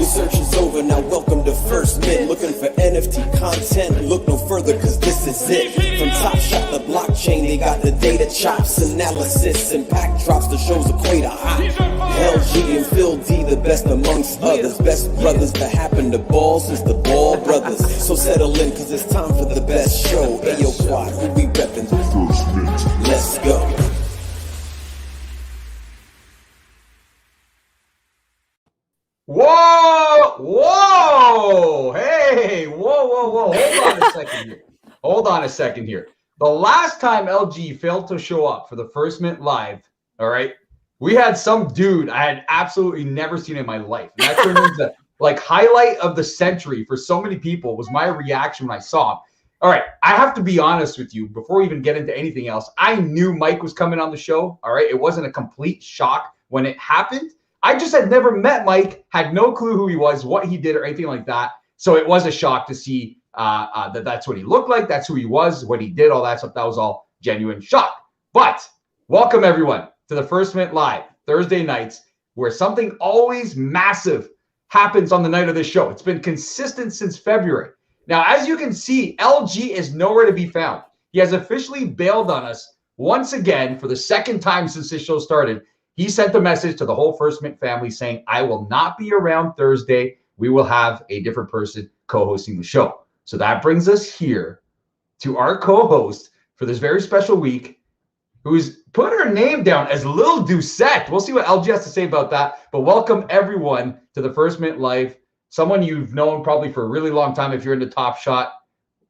Your search is over, now welcome to First Mint. Looking for NFT content? Look no further, cause this is it. From Top Shot to blockchain, they got the data chops, analysis, and pack drops the shows equate a hot. LG and Phil D, the best amongst others. Best brothers to happen to balls is the Ball Brothers. So settle in, cause it's time for the best show. Ayo Quad, who we reppin'? First Mint. Let's go. Whoa! Hey! Whoa! Hold on a second here. The last time LG failed to show up for the First Mint Live, all right, we had some dude I had absolutely never seen in my life. And that turned into like highlight of the century for so many people was my reaction when I saw him. All right, I have to be honest with you before we even get into anything else. I knew Mike was coming on the show, all right? It wasn't a complete shock when it happened. I just had never met Mike, had no clue who he was, what he did, or anything like that. So it was a shock to see that's what he looked like, that's who he was, what he did, all that stuff. That was all genuine shock. But welcome, everyone, to the First Mint Live, Thursday nights, where something always massive happens on the night of this show. It's been consistent since February. Now, as you can see, LG is nowhere to be found. He has officially bailed on us once again for the second time since this show started. He sent a message to the whole First Mint family saying, I will not be around Thursday. We will have a different person co-hosting the show. So that brings us here to our co-host for this very special week, who's put her name down as Lil Doucette. We'll see what LG has to say about that. But welcome everyone to the First Mint Live. Someone you've known probably for a really long time if you're into Top Shot.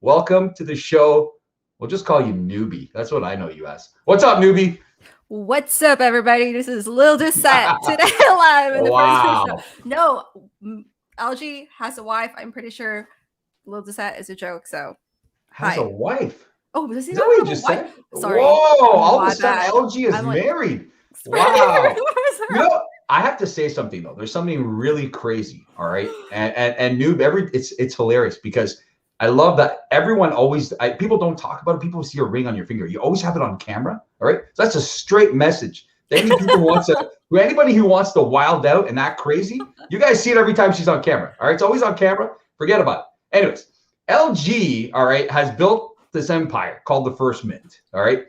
Welcome to the show. We'll just call you Noobie. That's what I know you as. What's up, Noobie? What's up, everybody? This is Lil Doucette today live in the First Mint Show. No, LG has a wife. I'm pretty sure Lil Doucette is a joke. So, has a wife? Oh, does he is that what you just said? Sorry. Whoa! All of a sudden, LG is married. Wow. You know, I have to say something though. There's something really crazy. All right, and Noob, it's hilarious because I love that everyone always, people don't talk about it. People see a ring on your finger. You always have it on camera. All right. So that's a straight message. Anybody who wants to wild out and act crazy, you guys see it every time she's on camera. All right. It's always on camera. Forget about it. Anyways, LG, all right, has built this empire called the First Mint. All right.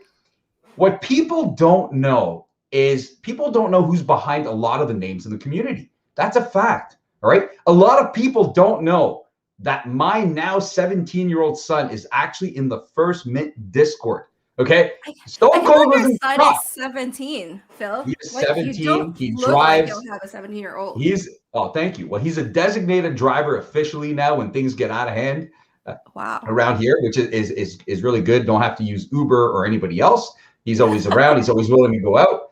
What people don't know is people don't know who's behind a lot of the names in the community. That's a fact. All right. A lot of people don't know that my now 17-year-old son is actually in the First Mint Discord. Okay, Stone Cold was in son is 17. Phil, he's 17. He drives. Like you'll have a 17-year-old. Thank you. Well, he's a designated driver officially now when things get out of hand. Wow. Around here, which is really good. Don't have to use Uber or anybody else. He's always around. He's always willing to go out.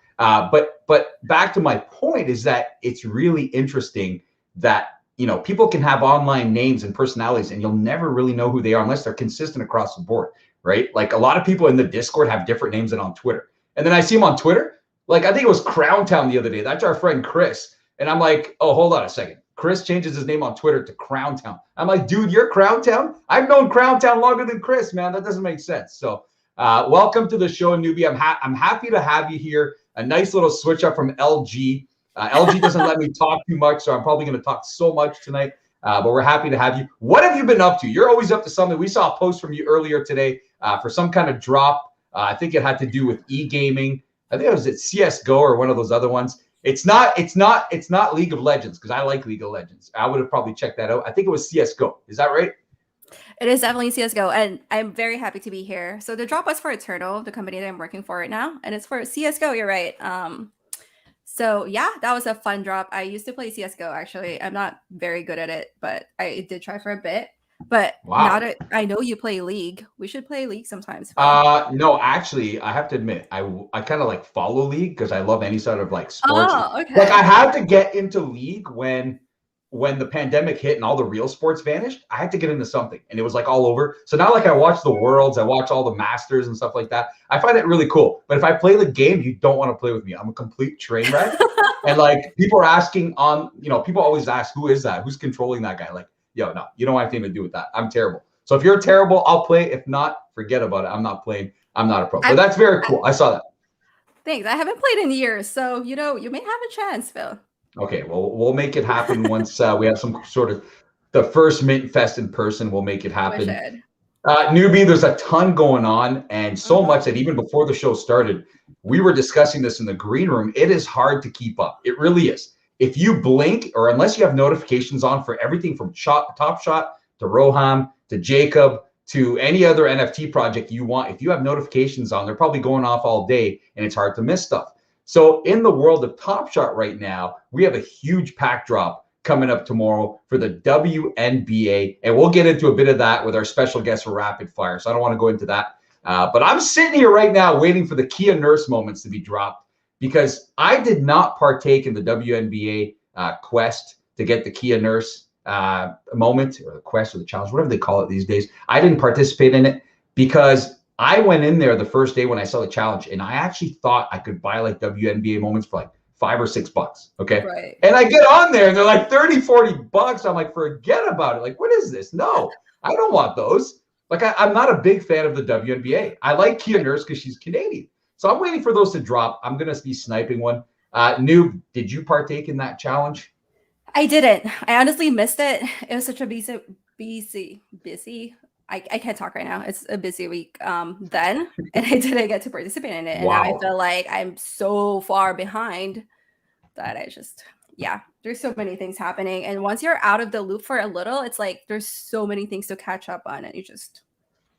But back to my point is that it's really interesting that, you know, people can have online names and personalities and you'll never really know who they are unless they're consistent across the board, right? Like a lot of people in the Discord have different names than on Twitter. And then I see them on Twitter. Like I think it was Crown Town the other day. That's our friend Chris. And I'm like, oh, hold on a second. Chris changes his name on Twitter to Crown Town. I'm like, dude, you're Crown Town? I've known Crown Town longer than Chris, man. That doesn't make sense. So welcome to the show, Noobie. I'm happy to have you here. A nice little switch up from LG. LG doesn't let me talk too much, so I'm probably going to talk so much tonight, but we're happy to have you. What have you been up to? You're always up to something. We saw a post from you earlier today for some kind of drop. I think it had to do with e-gaming. I think it was at CSGO or one of those other ones. It's not League of Legends because I like League of Legends. I would have probably checked that out. I think it was CSGO. Is that right? It is definitely CSGO, and I'm very happy to be here. So the drop was for Eternal, the company that I'm working for right now, and it's for CSGO. You're right. So yeah, that was a fun drop. I used to play CSGO actually. I'm not very good at it, but I did try for a bit. But now that I know you play League, we should play League sometimes. No, actually, I have to admit, I kind of like follow League because I love any sort of like sports. Oh, okay. Like I had to get into League when the pandemic hit and all the real sports vanished. I had to get into something, and it was like all over. So now, like I watch the Worlds, I watch all the Masters and stuff like that. I find it really cool. But if I play the game, you don't want to play with me. I'm a complete train wreck. And like people are asking people always ask, who is that? Who's controlling that guy? Like, yo, no, you don't want anything to do with that. I'm terrible. So if you're terrible, I'll play. If not, forget about it. I'm not playing. I'm not a pro. But that's very cool. I saw that. Thanks. I haven't played in years, so you may have a chance, Phil. Okay, well, we'll make it happen once we have some sort of the first Mint Fest in person. We'll make it We happen. should. Newbie, there's a ton going on, and so much that even before the show started, we were discussing this in the green room. It is hard to keep up. It really is. If you blink, or unless you have notifications on for everything from Top Shot to Roham to Jacob to any other NFT project you want, if you have notifications on, they're probably going off all day, and it's hard to miss stuff. So in the world of Top Shot right now, we have a huge pack drop coming up tomorrow for the WNBA. And we'll get into a bit of that with our special guest for Rapid Fire. So I don't want to go into that. But I'm sitting here right now waiting for the Kia Nurse moments to be dropped because I did not partake in the WNBA quest to get the Kia Nurse moment or the quest or the challenge, whatever they call it these days. I didn't participate in it because I went in there the first day when I saw the challenge and I actually thought I could buy like WNBA moments for like $5 or $6. Okay. Right. And I get on there and they're like 30, 40 bucks. I'm like, forget about it. Like, what is this? No, I don't want those. Like, I'm not a big fan of the WNBA. I like Kia Nurse because she's Canadian. So I'm waiting for those to drop. I'm going to be sniping one. Noob, did you partake in that challenge? I didn't. I honestly missed it. It was such a busy. I can't talk right now. It's a busy week then, and I didn't get to participate in it. And now I feel like I'm so far behind that I just, there's so many things happening. And once you're out of the loop for a little, it's like there's so many things to catch up on, and you just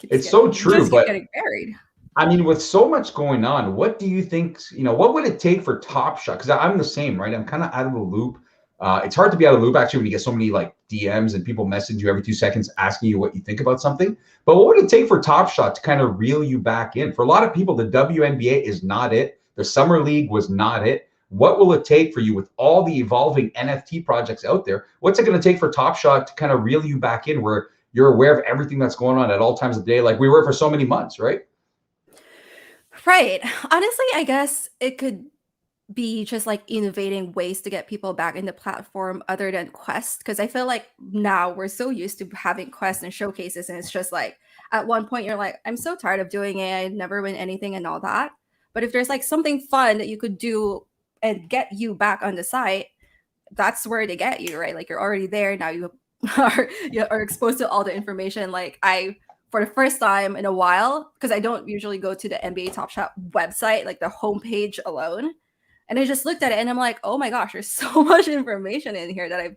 it's so true, but getting buried. I mean, with so much going on, what do you think, what would it take for Top Shot? Because I'm the same, right? I'm kind of out of the loop. It's hard to be out of the loop, actually, when you get so many like DMs and people message you every 2 seconds asking you what you think about something. But what would it take for Top Shot to kind of reel you back in? For a lot of people, the WNBA is not it. The Summer League was not it. What will it take for you with all the evolving NFT projects out there? What's it going to take for Top Shot to kind of reel you back in where you're aware of everything that's going on at all times of the day, like we were for so many months, right? Right. Honestly, I guess it could be just like innovating ways to get people back in the platform other than Quest, because I feel like now we're so used to having quests and showcases, and it's just like at one point you're like, I'm so tired of doing it, I never win anything and all that. But if there's like something fun that you could do and get you back on the site, that's where they get you, right? Like you're already there now, you are exposed to all the information. Like for the first time in a while, because I don't usually go to the NBA Top Shot website, like the homepage alone. And I just looked at it and I'm like, oh my gosh, there's so much information in here that I've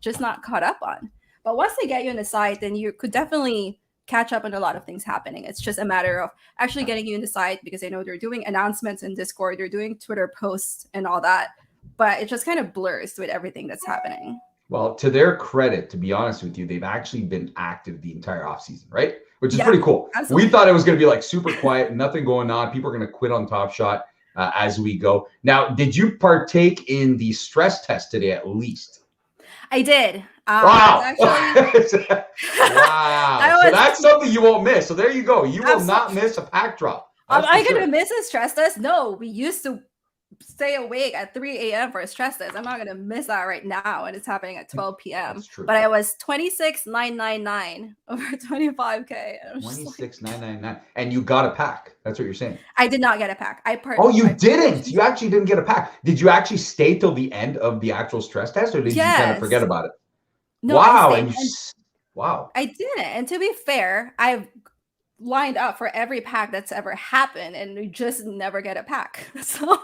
just not caught up on. But once they get you on the site, then you could definitely catch up on a lot of things happening. It's just a matter of actually getting you in the site, because I know they're doing announcements in Discord, they're doing Twitter posts and all that. But it just kind of blurs with everything that's happening. Well, to their credit, to be honest with you, they've actually been active the entire offseason, right? Which is pretty cool. Absolutely. We thought it was going to be like super quiet, nothing going on. People are going to quit on Top Shot as we go. Now, did you partake in the stress test today at least? I did. Wow. Actually, wow. So that's something you won't miss. So there you go. You will not miss a pack drop. Am I going to miss a stress test? No, we used to stay awake at 3 a.m. for a stress test. I'm not going to miss that right now, and it's happening at 12 p.m. That's true. But I was 26,999 over 25K. 26,999, and you got a pack. That's what you're saying. I did not get a pack. You didn't. You actually didn't get a pack. Did you actually stay till the end of the actual stress test, or did you kind of forget about it? No, wow. Wow. I didn't. And to be fair, I've lined up for every pack that's ever happened, and we just never get a pack. So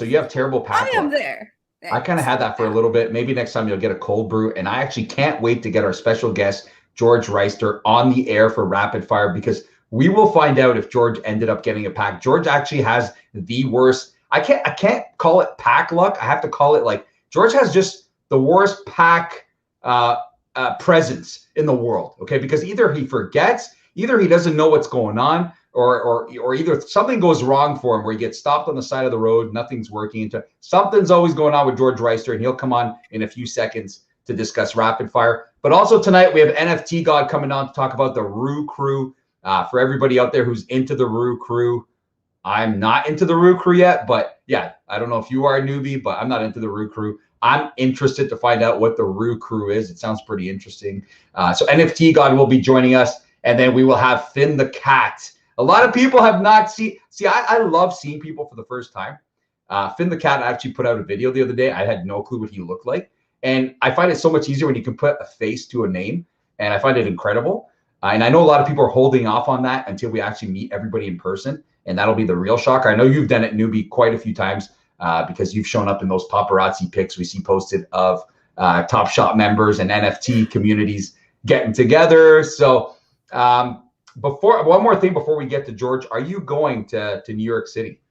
you have terrible pack. I am there. I kind of had that for a little bit. Maybe next time you'll get a cold brew. And I actually can't wait to get our special guest, George Wrightster, on the air for Rapid Fire, because we will find out if George ended up getting a pack. George actually has the worst. I can't call it pack luck. I have to call it like George has just the worst pack presence in the world. Okay, because either he forgets, either he doesn't know what's going on, or either something goes wrong for him where he gets stopped on the side of the road, nothing's working. Something's always going on with George Wrightster, and he'll come on in a few seconds to discuss Rapid Fire. But also tonight we have NFT God coming on to talk about the Rue Crew. For everybody out there who's into the Rue Crew, I'm not into the Rue Crew yet, but yeah, I don't know if you are a newbie, but I'm not into the Rue Crew. I'm interested to find out what the Rue Crew is. It sounds pretty interesting. So NFT God will be joining us, and then we will have Finn the Cat. A lot of people have not seen. I love seeing people for the first time. Finn the cat actually put out a video the other day. I had no clue what he looked like. And I find it so much easier when you can put a face to a name. And I find it incredible. And I know a lot of people are holding off on that until we actually meet everybody in person. And that'll be the real shocker. I know you've done it, Noobie, quite a few times because you've shown up in those paparazzi pics we see posted of Top Shot members and NFT communities getting together. So before one more thing before we get to George, are you going to New York City?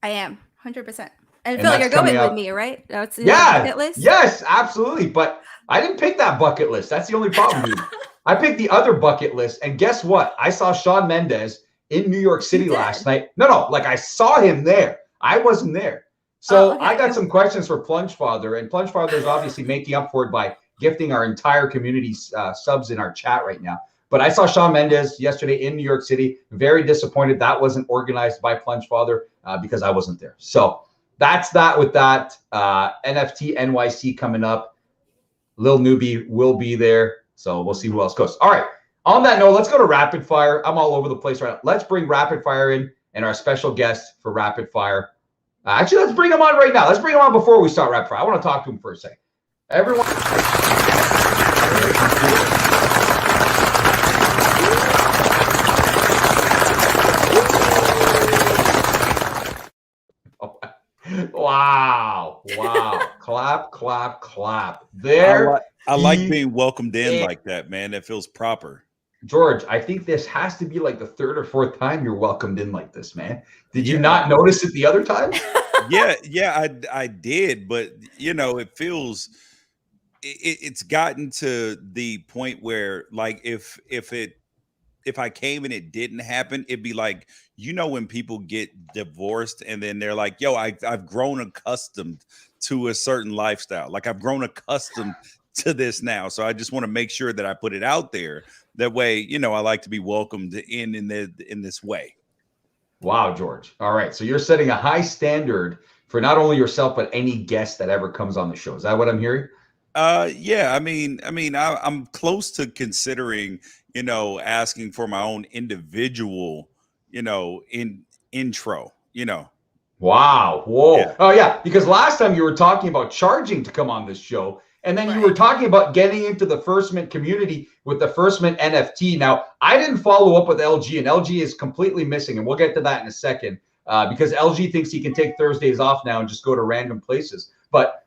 I am 100%. And Phil, you're going with me, right? That's in the bucket list? Yes, absolutely. But I didn't pick that bucket list. That's the only problem, dude. I picked the other bucket list. And guess what? I saw Shawn Mendes in New York City last night. No, like I saw him there. I wasn't there. So I got some questions for Plunge Father. And Plunge Father is obviously making up for it by gifting our entire community subs in our chat right now. But I saw Shawn Mendes yesterday in New York City. Very disappointed that wasn't organized by Plunge Father because I wasn't there. So that's that with that. NFT NYC coming up. Lil Noobie will be there. So we'll see who else goes. All right. On that note, let's go to Rapid Fire. I'm all over the place right now. Let's bring Rapid Fire in and our special guest for Rapid Fire. Actually, let's bring him on right now. Let's bring him on before we start Rapid Fire. I want to talk to him for a second. Everyone. Wow. Clap. There. I like being welcomed in like that, man. That feels proper. George, I think this has to be like the third or fourth time you're welcomed in like this, man. Did you not notice it the other time? Yeah, I did, but you know, it feels it's gotten to the point where, like, if I came and it didn't happen, it'd be like, you know, when people get divorced and then they're like, yo, I've grown accustomed to a certain lifestyle. Like, I've grown accustomed to this now. So I just want to make sure that I put it out there. That way, you know, I like to be welcomed in this way. Wow, George. All right. So you're setting a high standard for not only yourself, but any guest that ever comes on the show. Is that what I'm hearing? Yeah. I mean, I'm close to considering, you know, asking for my own individual, you know, intro, you know. Wow. Whoa. Yeah. Oh, yeah. Because last time you were talking about charging to come on this show. And then you were talking about getting into the First Mint community with the First Mint NFT. Now, I didn't follow up with LG, and LG is completely missing. And we'll get to that in a second because LG thinks he can take Thursdays off now and just go to random places. But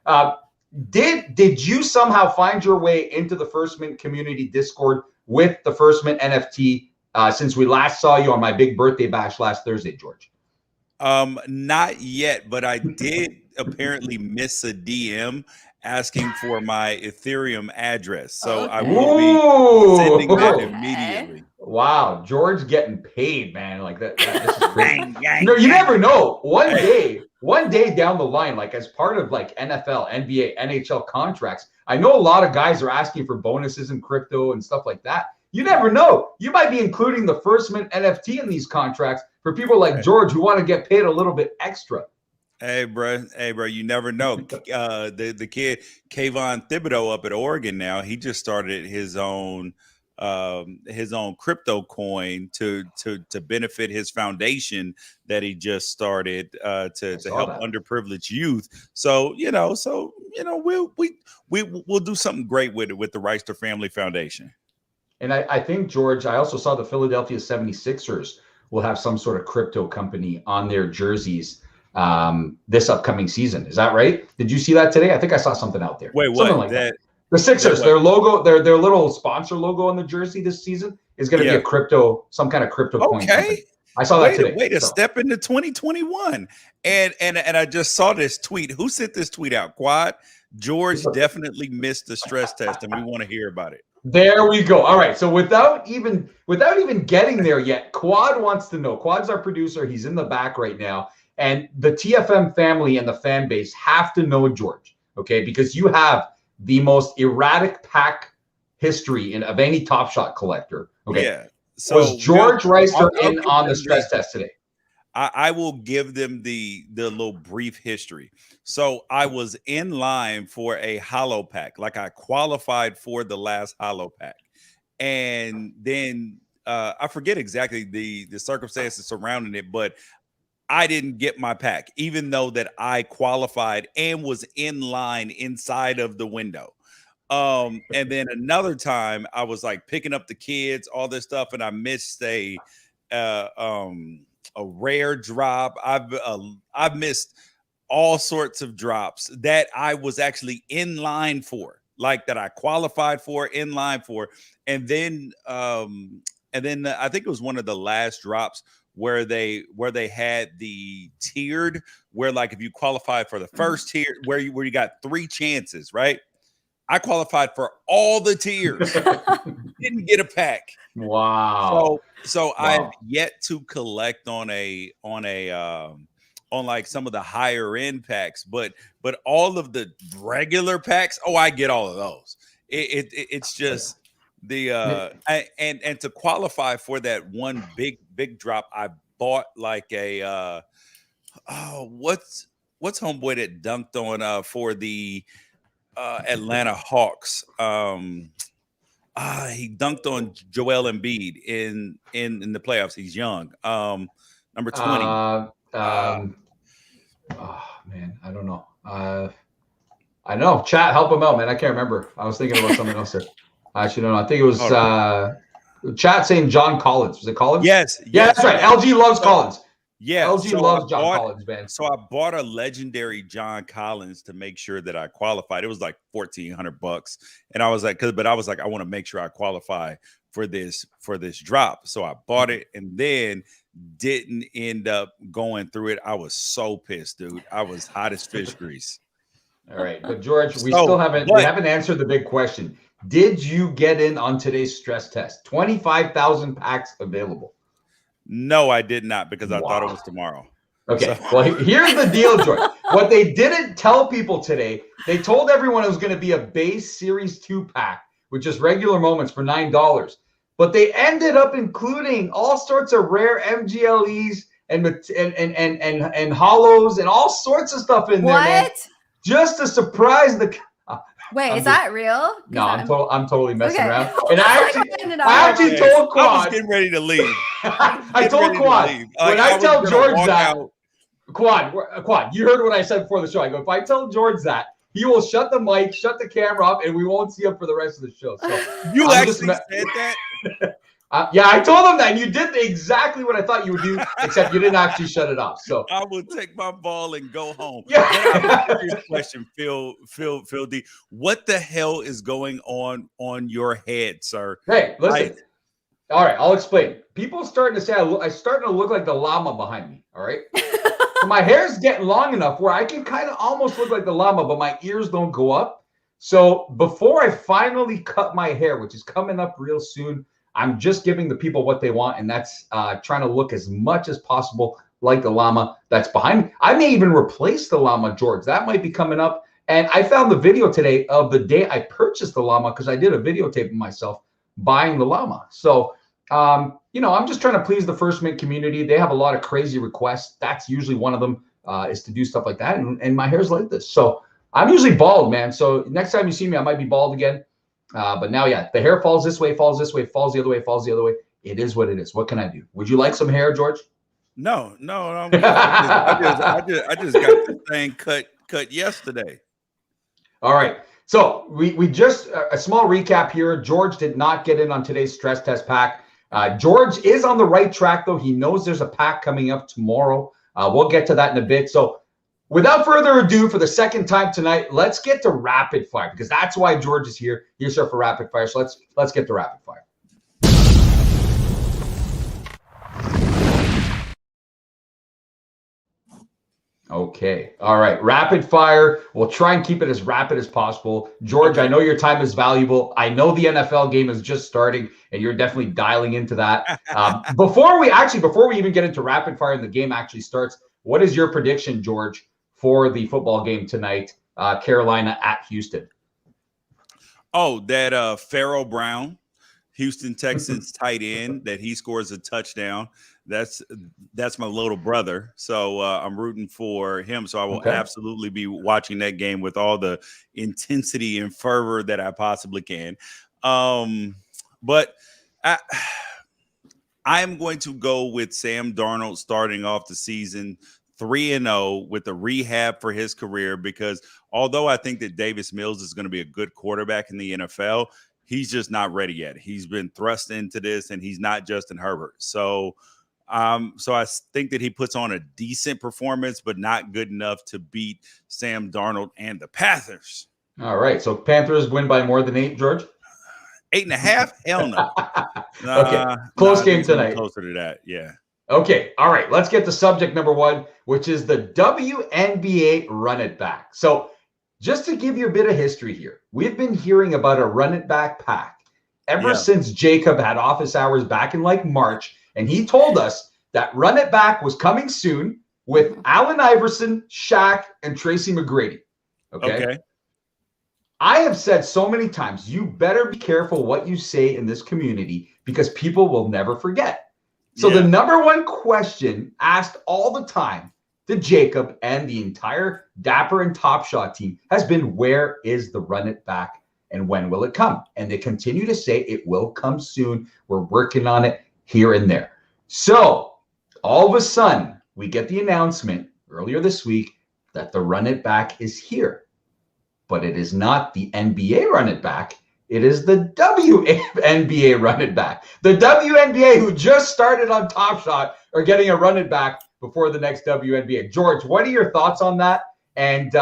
did you somehow find your way into the First Mint community Discord with the First Mint NFT since we last saw you on my big birthday bash last Thursday, George? Not yet, but I did apparently miss a DM asking for my Ethereum address. So I will be sending that immediately. Wow, George getting paid, man. Like that this is crazy. You never know. One day down the line, like as part of like NFL, NBA, NHL contracts, I know a lot of guys are asking for bonuses in crypto and stuff like that. You never know. You might be including the First Mint NFT in these contracts for people like George who want to get paid a little bit extra. Hey, bro, you never know. The kid Kayvon Thibodeau up at Oregon now, he just started his own crypto coin to benefit his foundation that he just started to help underprivileged youth. So we'll do something great with it with the Reister Family Foundation. And I think, George, I also saw the Philadelphia 76ers will have some sort of crypto company on their jerseys this upcoming season. Is that right? Did you see that today? I think I saw something out there. Wait, something what? Like that. The Sixers, their logo, their little sponsor logo on the jersey this season is going to be a crypto, some kind of crypto coin company. I saw that today. Wait a step into 2021. And I just saw this tweet. Who sent this tweet out? Quad? George definitely missed the stress test, and we want to hear about it. There we go. All right. So without even getting there yet, Quad wants to know. Quad's our producer. He's in the back right now. And the TFM family and the fan base have to know, George, okay? Because you have the most erratic pack history of any Top Shot collector. Okay. Yeah. So was George Wrightster in on the stress test today? I will give them the little brief history. So I was in line for a hollow pack, like I qualified for the last hollow pack. And then I forget exactly the circumstances surrounding it, but I didn't get my pack, even though that I qualified and was in line inside of the window. And then another time I was like picking up the kids, all this stuff, and I missed a rare drop. I've missed all sorts of drops that I was actually in line for, like that I qualified for, in line for, and then I think it was one of the last drops where they had the tiered, where like if you qualified for the first tier, where you got 3 chances, right? I qualified for all the tiers, didn't get a pack. Wow. So Wow. I've yet to collect on like some of the higher end packs, but all of the regular packs, I get all of those. It's just the and to qualify for that one big drop, I bought like a what's homeboy that dunked on for the Atlanta Hawks. He dunked on Joel Embiid in the playoffs. He's young. Number 20. Oh man, I don't know. I know. Chat, help him out, man. I can't remember. I was thinking about something else there. I actually don't know. I think it was chat saying John Collins. Was it Collins? Yes. Yeah, that's right. LG loves Collins. Yeah, LG loves John Collins, man. So I bought a legendary John Collins to make sure that I qualified. It was like $1,400, and I was like, I want to make sure I qualify for this drop. So I bought it, and then didn't end up going through it. I was so pissed, dude. I was hot as fish grease. All right, but George, we haven't answered the big question. Did you get in on today's stress test? 25,000 packs available. No, I did not, because I thought it was tomorrow. Okay, well, here's the deal, George. What they didn't tell people today, they told everyone it was going to be a base Series 2 pack with just regular moments for $9. But they ended up including all sorts of rare MGLEs and hollows and all sorts of stuff in there, man. Just to surprise the. Wait, is that real? No, I'm totally messing around. And I actually told Quad. I was getting ready to leave. I told Quad when I tell George that. Quad, you heard what I said before the show. I go, if I tell George that, he will shut the mic, shut the camera off, and we won't see him for the rest of the show. So you actually said that? Yeah, I told him that, and you did exactly what I thought you would do, except you didn't actually shut it off. So I will take my ball and go home. Yeah. Serious question, PhilD. What the hell is going on your head, sir? Hey, listen. All right, I'll explain. People starting to say I'm starting to look like the llama behind me. All right. So my hair's getting long enough where I can kind of almost look like the llama, but my ears don't go up. So before I finally cut my hair, which is coming up real soon, I'm just giving the people what they want, and that's trying to look as much as possible like the llama that's behind me. I may even replace the llama, George. That might be coming up. And I found the video today of the day I purchased the llama, because I did a videotape of myself buying the llama. So, I'm just trying to please the First Mint community. They have a lot of crazy requests. That's usually one of them, is to do stuff like that. And my hair's like this. So I'm usually bald, man. So next time you see me, I might be bald again. But now, yeah, the hair falls this way, falls this way, falls the other way, falls the other way. It is what it is. What can I do? Would you like some hair, George? No. I just got the thing cut yesterday. All right. So we just a small recap here. George did not get in on today's stress test pack. George is on the right track, though. He knows there's a pack coming up tomorrow. We'll get to that in a bit. So without further ado, for the second time tonight, let's get to rapid fire, because that's why George is here. He's here for rapid fire. So let's get to rapid fire. Okay. All right. Rapid fire. We'll try and keep it as rapid as possible. George, I know your time is valuable. I know the NFL game is just starting, and you're definitely dialing into that. Before we even get into rapid fire and the game actually starts, what is your prediction, George, for the football game tonight, Carolina at Houston? Oh, that Pharaoh Brown, Houston Texans tight end, that he scores a touchdown. That's my little brother. So I'm rooting for him. So I will absolutely be watching that game with all the intensity and fervor that I possibly can. But I am going to go with Sam Darnold starting off the season 3-0 with a rehab for his career, because although I think that Davis Mills is going to be a good quarterback in the NFL, he's just not ready yet. He's been thrust into this, and he's not Justin Herbert. So I think that he puts on a decent performance, but not good enough to beat Sam Darnold and the Panthers. All right. So Panthers win by more than 8, George? 8.5? Hell no. Okay. Close game tonight. Closer to that. Yeah. Okay. All right. Let's get to subject number 1, which is the WNBA Run It Back. So just to give you a bit of history here, we've been hearing about a Run It Back pack ever since Jacob had office hours back in like March. And he told us that Run It Back was coming soon with Allen Iverson, Shaq, and Tracy McGrady. Okay. I have said so many times, you better be careful what you say in this community because people will never forget. So the number one question asked all the time to Jacob and the entire Dapper and Top Shot team has been, where is the Run It Back and when will it come? And they continue to say it will come soon. We're working on it here and there. So all of a sudden, we get the announcement earlier this week that the Run It Back is here. But it is not the NBA Run It Back. It is the WNBA Run It Back. The WNBA, who just started on Top Shot, are getting a Run It Back before the next WNBA. George, what are your thoughts on that? And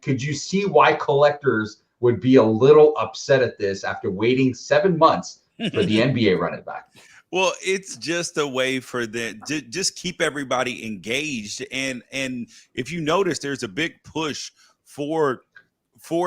could you see why collectors would be a little upset at this after waiting 7 months for the NBA Run It Back? Well, it's just a way for them to just keep everybody engaged. And if you notice, there's a big push for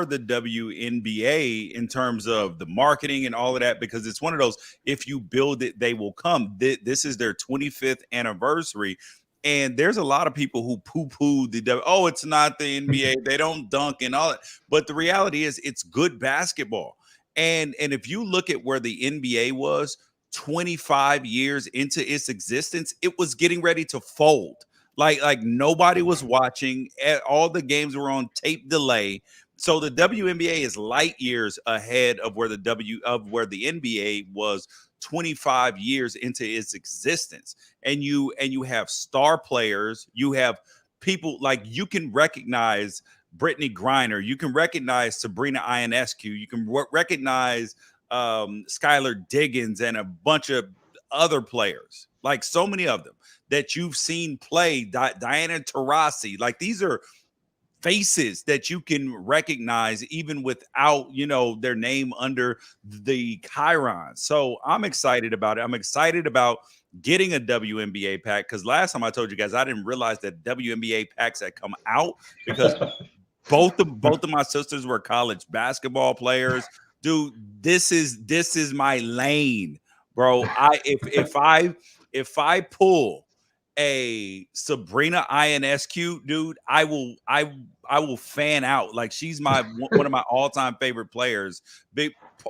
the WNBA in terms of the marketing and all of that, because it's one of those, if you build it, they will come. This is their 25th anniversary. And there's a lot of people who poo-poo it's not the NBA. They don't dunk and all that. But the reality is it's good basketball. And if you look at where the NBA was 25 years into its existence, it was getting ready to fold. Like nobody was watching. All the games were on tape delay. So the WNBA is light years ahead of where the NBA was 25 years into its existence. And you have star players. You have people like, you can recognize Brittany Griner. You can recognize Sabrina Ionescu. You can recognize Skylar Diggins and a bunch of other players, like so many of them that you've seen play. Diana Taurasi, like these are faces that you can recognize even without, their name under the chyron. So I'm excited about it. I'm excited about getting a WNBA pack, because last time I told you guys, I didn't realize that WNBA packs had come out, because both of my sisters were college basketball players. Dude, this is my lane, bro. If I pull a Sabrina Ionescu, dude, I will fan out. Like, she's one of my all-time favorite players.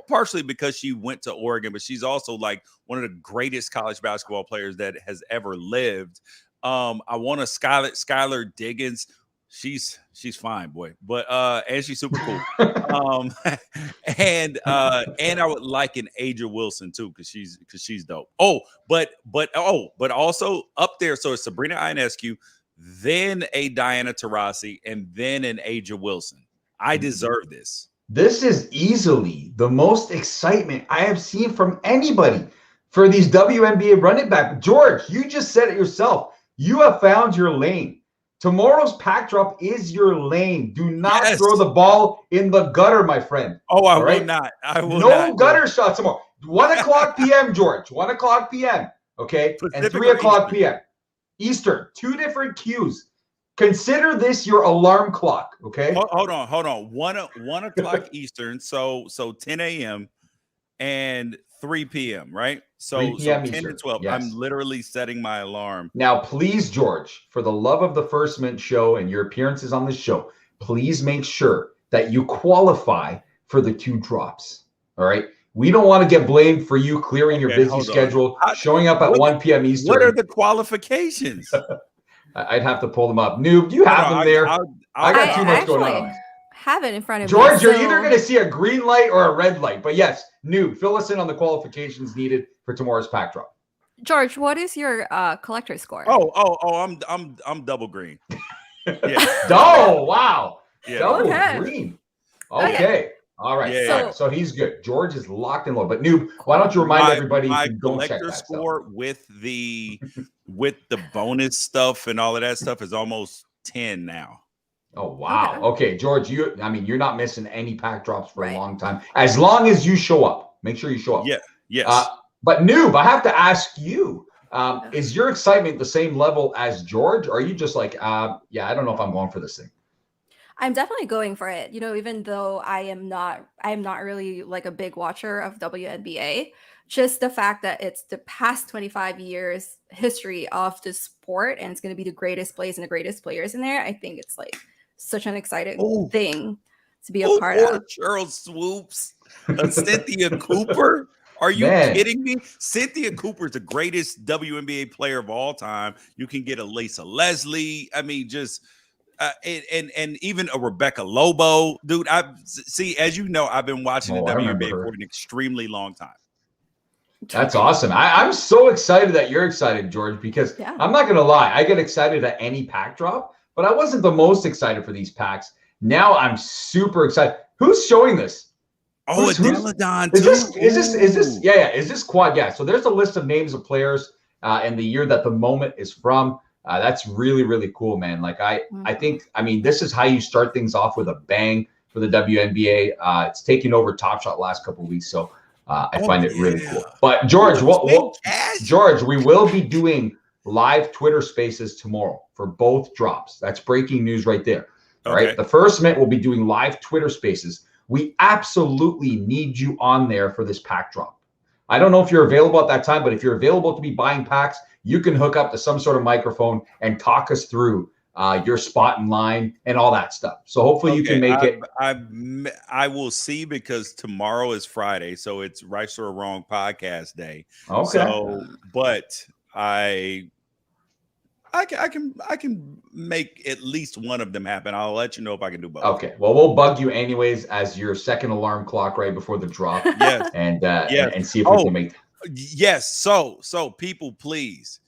Partially because she went to Oregon, but she's also like one of the greatest college basketball players that has ever lived. I want a Skylar Diggins. She's fine, boy, but and she's super cool. And I would like an Aja Wilson too, because she's dope. But also up there, so it's Sabrina Ionescu, then a Diana Taurasi, and then an Aja Wilson. I deserve this. This is easily the most excitement I have seen from anybody for these WNBA Run It Back. George, you just said it yourself. You have found your lane. Tomorrow's pack drop is your lane. Do not throw the ball in the gutter, my friend. Oh, I will not. I will no not. Gutter shots tomorrow. 1 o'clock p.m., George. 1 o'clock p.m. Okay? And 3 o'clock p.m. Eastern. 2 different cues. Consider this your alarm clock, okay? Hold on. 1 o'clock Eastern, so 10 a.m. and 3 p.m., right? So 3 p.m. 10 Eastern. and 12. Yes. I'm literally setting my alarm. Now, please, George, for the love of the First Mint show and your appearances on the show, please make sure that you qualify for the 2 drops, all right? We don't want to get blamed for you clearing your busy schedule, showing up at 1 p.m. Eastern. What are the qualifications? I'd have to pull them up. Noob, do you have them there? I got too much going on. Have it in front of George, me. you're either going to see a green light or a red light. But yes, Noob, fill us in on the qualifications needed for tomorrow's pack drop. George, what is your collector score? I'm double green. Yeah. Oh, wow. Yeah. Double Okay. green. Okay. Okay. All right. Yeah. All right. So he's good. George is locked and low. But Noob, why don't you remind everybody my to go check collector that stuff. score with the bonus stuff and all of that stuff is almost 10 now. Oh, wow. Okay, George, you're not missing any pack drops for a Right. long time. As long as you show up. Make sure you show up. Yeah. Yes. But Noob, I have to ask you, is your excitement the same level as George? Or are you just like, yeah, I don't know if I'm going for this thing? I'm definitely going for it. You know, even though I'm not really like a big watcher of WNBA, just the fact that it's the past 25 years history of the sport and it's going to be the greatest plays and the greatest players in there. I think it's like such an exciting thing to be a part of. Charles Swoops, Cynthia Cooper. Are you kidding me? Cynthia Cooper is the greatest WNBA player of all time. You can get a Lisa Leslie. I mean, just and even a Rebecca Lobo, dude. As you know, I've been watching the WNBA for an extremely long time. That's awesome. I'm so excited that you're excited, George, because I'm not going to lie. I get excited at any pack drop, but I wasn't the most excited for these packs. Now I'm super excited. Who's showing this? Oh, Adeladon. Is this quad? Yeah. So there's a list of names of players and the year that the moment is from. That's really, really cool, man. Like I think, this is how you start things off with a bang for the WNBA. It's taken over Top Shot last couple of weeks. So I find it really cool. But George, George, we will be doing live Twitter spaces tomorrow for both drops. That's breaking news right there. All right. The first mint will be doing live Twitter spaces. We absolutely need you on there for this pack drop. I don't know if you're available at that time, but if you're available to be buying packs, you can hook up to some sort of microphone and talk us through your spot in line and all that stuff. So hopefully you can make it. I will see, because tomorrow is Friday, so it's Reister or Wrong podcast day. Okay. So, but I can make at least one of them happen. I'll let you know if I can do both. Okay. Well, we'll bug you anyways as your second alarm clock right before the drop. Yes. And see if we can make. Yes. So people, please.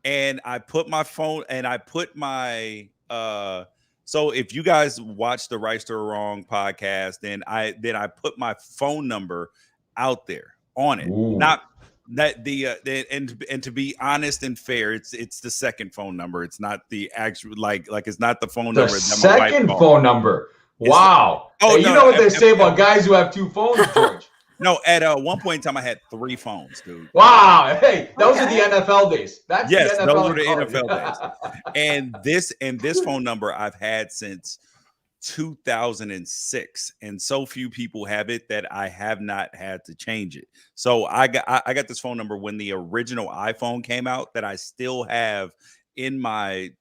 And I put my phone and I put my so if you guys watch the Reister or Wrong podcast, then I put my phone number out there on it. Ooh. Not that and to be honest and fair, it's the second phone number. It's not the actual like it's not the phone number. The second phone number. Wow. You know what they say about guys who have two phones, George? No, at one point in time, I had 3 phones, dude. Wow. Hey, those are the NFL days. That's yes, the NFL those are the NFL days. And this phone number I've had since 2006, and so few people have it that I have not had to change it. So I got this phone number when the original iPhone came out, that I still have in my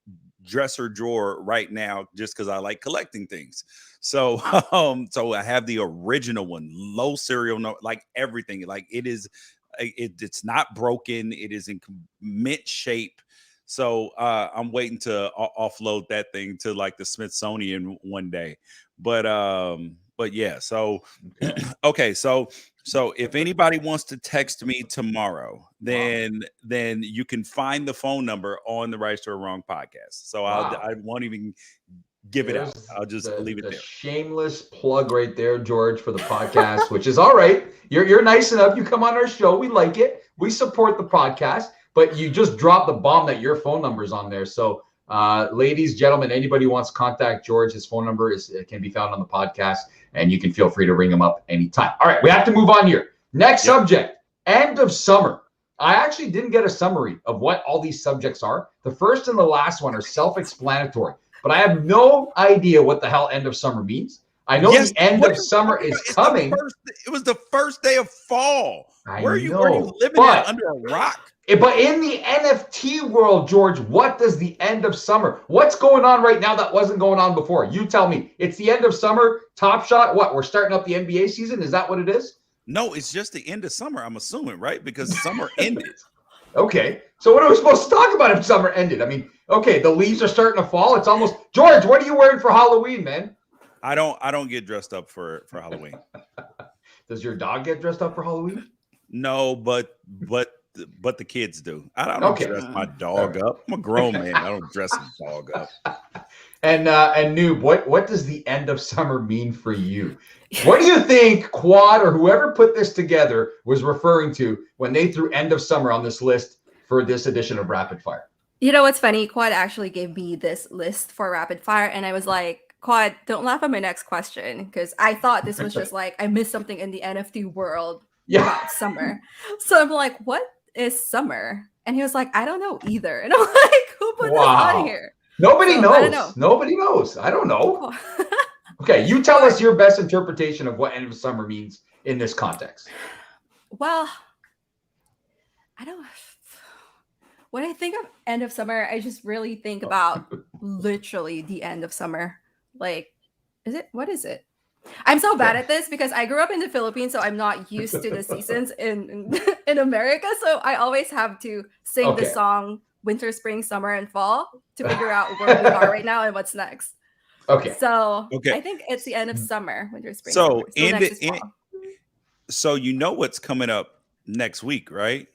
dresser drawer right now, just because I like collecting things. So so I have the original one, low serial number, like everything. Like it's not broken. It is in mint shape. So I'm waiting to offload that thing to like the Smithsonian one day. But yeah, so okay, so if anybody wants to text me tomorrow, then you can find the phone number on the Reister or Wrong podcast. So I won't even give it out. I'll just leave it there. Shameless plug right there, George, for the podcast, which is all right. You're nice enough. You come on our show. We like it. We support the podcast. But you just dropped the bomb that your phone number is on there. So, ladies, gentlemen, anybody who wants to contact George, his phone number can be found on the podcast, and you can feel free to ring him up anytime. All right, we have to move on here. Next subject, end of summer. I actually didn't get a summary of what all these subjects are. The first and the last one are self-explanatory, but I have no idea what the hell end of summer means. I know the end of summer is coming. It was the first day of fall. Were you living under a rock? But in the NFT world, George, what does the end of summer? What's going on right now that wasn't going on before? You tell me. It's the end of summer. Top Shot. What? We're starting up the NBA season. Is that what it is? No, it's just the end of summer. I'm assuming, right? Because summer ended. Okay. So what are we supposed to talk about if summer ended? I mean, okay, the leaves are starting to fall. It's almost George. What are you wearing for Halloween, man? I don't get dressed up for Halloween. Does your dog get dressed up for Halloween? No, but the kids do. I don't Okay. dress my dog up. I'm a grown man. I don't dress a dog up. And Noob, what does the end of summer mean for you? What do you think Quad or whoever put this together was referring to when they threw end of summer on this list for this edition of Rapid Fire? You know what's funny? Quad actually gave me this list for Rapid Fire, and I was like, Quad, don't laugh at my next question, because I thought this was just like I missed something in the NFT world about summer. So I'm like, what is summer? And he was like, I don't know either. And I'm like, who put this on here? Nobody knows. I don't know. Nobody knows. I don't know. Okay, you tell us your best interpretation of what end of summer means in this context. Well, I don't. When I think of end of summer, I just really think about literally the end of summer. Like, what is it? I'm so bad at this because I grew up in the Philippines, so I'm not used to the seasons in America. So I always have to sing the song winter, spring, summer, and fall to figure out where we are right now and what's next. Okay. So I think it's the end of summer, winter, spring. So summer. So you know what's coming up next week, right?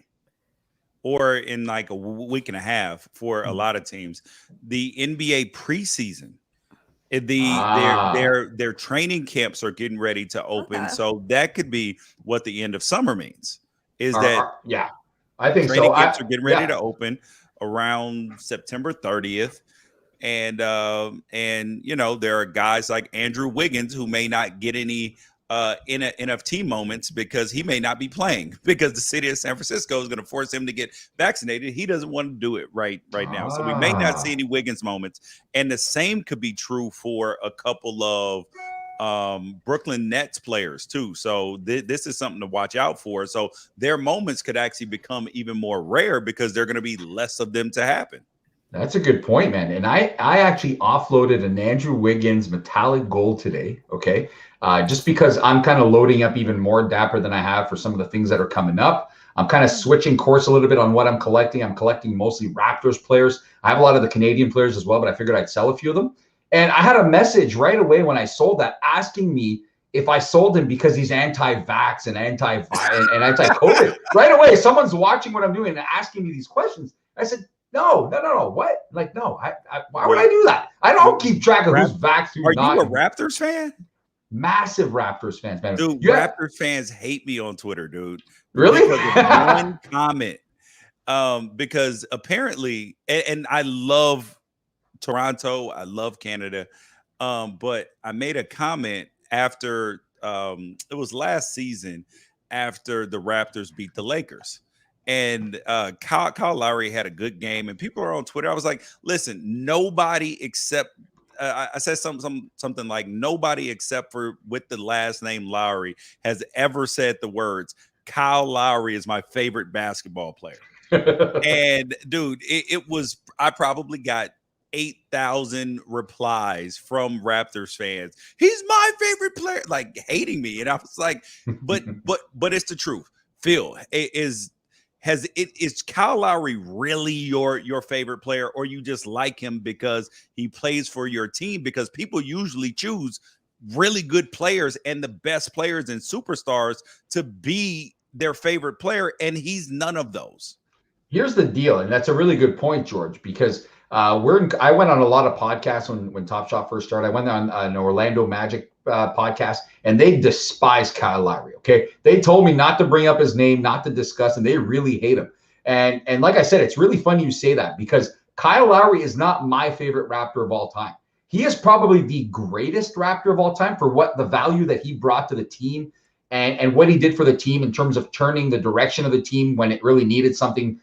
Or in like a week and a half for a lot of teams, the NBA preseason. Their training camps are getting ready to open, so that could be what the end of summer means. Is that I think training so. camps are getting ready to open around September 30th, and you know there are guys like Andrew Wiggins who may not get any NFT moments because he may not be playing because the city of San Francisco is going to force him to get vaccinated. He doesn't want to do it right now. So we may not see any Wiggins moments. And the same could be true for a couple of Brooklyn Nets players too. So this is something to watch out for. So their moments could actually become even more rare because there are going to be less of them to happen. That's a good point, man. And I actually offloaded an Andrew Wiggins metallic gold today. Okay. Just because I'm kind of loading up even more Dapper than I have for some of the things that are coming up. I'm kind of switching course a little bit on what I'm collecting. I'm collecting mostly Raptors players. I have a lot of the Canadian players as well, but I figured I'd sell a few of them. And I had a message right away when I sold that asking me if I sold him because he's anti-vax and anti-COVID. Right away, someone's watching what I'm doing and asking me these questions. I said, no. What? Like, no, why would I do that? I don't keep track of who's vaxxed, who's not. Are you a Raptors fan? Massive Raptors fans, man. Dude, Raptors fans hate me on Twitter, dude. Really? Because of one comment. Because apparently, and I love Toronto, I love Canada. But I made a comment after it was last season after the Raptors beat the Lakers. And Kyle Lowry had a good game, and people are on Twitter. I was like, listen, nobody except I said something like nobody except for with the last name Lowry has ever said the words Kyle Lowry is my favorite basketball player. And dude, it was I probably got 8,000 replies from Raptors fans. He's my favorite player, like hating me. And I was like, but it's the truth. Phil, is Kyle Lowry really your favorite player, or you just like him because he plays for your team? Because people usually choose really good players and the best players and superstars to be their favorite player, and he's none of those. Here's the deal, and that's a really good point, George, because I went on a lot of podcasts when Top Shot first started. I went on an Orlando Magic podcast, and they despise Kyle Lowry. Okay, they told me not to bring up his name, not to discuss, and they really hate him. And like I said, it's really funny you say that because Kyle Lowry is not my favorite Raptor of all time. He is probably the greatest Raptor of all time for what the value that he brought to the team and what he did for the team in terms of turning the direction of the team when it really needed something,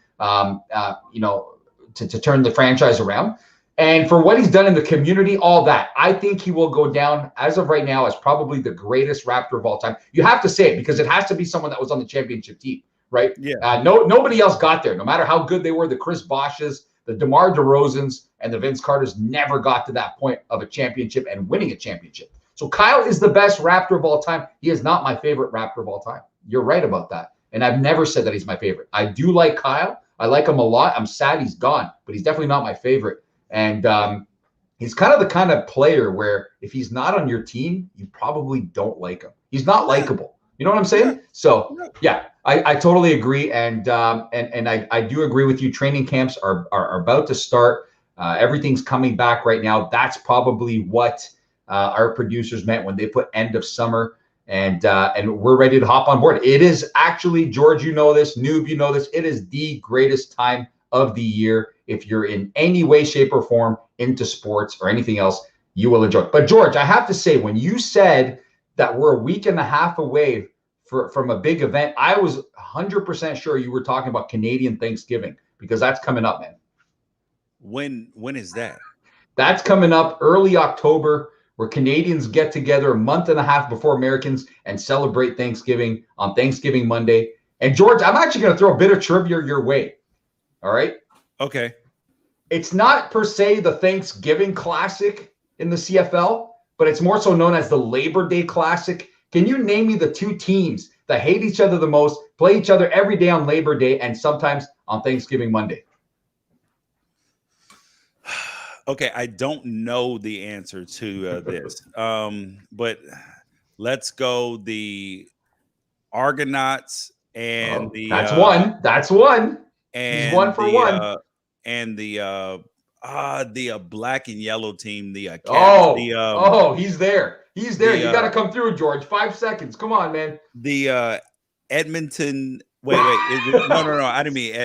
to turn the franchise around. And for what he's done in the community, all that, I think he will go down as of right now as probably the greatest Raptor of all time. You have to say it because it has to be someone that was on the championship team, right? Yeah. Nobody else got there, no matter how good they were. The Chris Bosh's, the DeMar DeRozans, and the Vince Carters never got to that point of a championship and winning a championship. So Kyle is the best Raptor of all time. He is not my favorite Raptor of all time. You're right about that. And I've never said that he's my favorite. I do like Kyle. I like him a lot. I'm sad he's gone, but he's definitely not my favorite. And he's kind of player where if he's not on your team, you probably don't like him. He's not likable. You know what I'm saying? So yeah, I totally agree, and I do agree with you. Training camps are about to start. Everything's coming back right now. That's probably what our producers meant when they put end of summer, and we're ready to hop on board. It is actually, George, you know this, Noob, you know this. It is the greatest time of the year. If you're in any way, shape, or form into sports or anything else, you will enjoy it. But George, I have to say, when you said that we're a week and a half away from a big event, I was 100% sure you were talking about Canadian Thanksgiving, because that's coming up, man. When is that? That's coming up early October, where Canadians get together a month and a half before Americans and celebrate Thanksgiving on Thanksgiving Monday. And George, I'm actually going to throw a bit of trivia your way. All right. Okay. It's not per se the Thanksgiving Classic in the CFL, but it's more so known as the Labor Day Classic. Can you name me the two teams that hate each other the most, play each other every day on Labor Day and sometimes on Thanksgiving Monday? Okay, I don't know the answer to this, but let's go the Argonauts and that's one. That's one. And he's one for one. And the black and yellow team, the Cavs. He's there. He's there. You got to come through, George. 5 seconds. Come on, man. The Edmonton. Wait. No. I didn't mean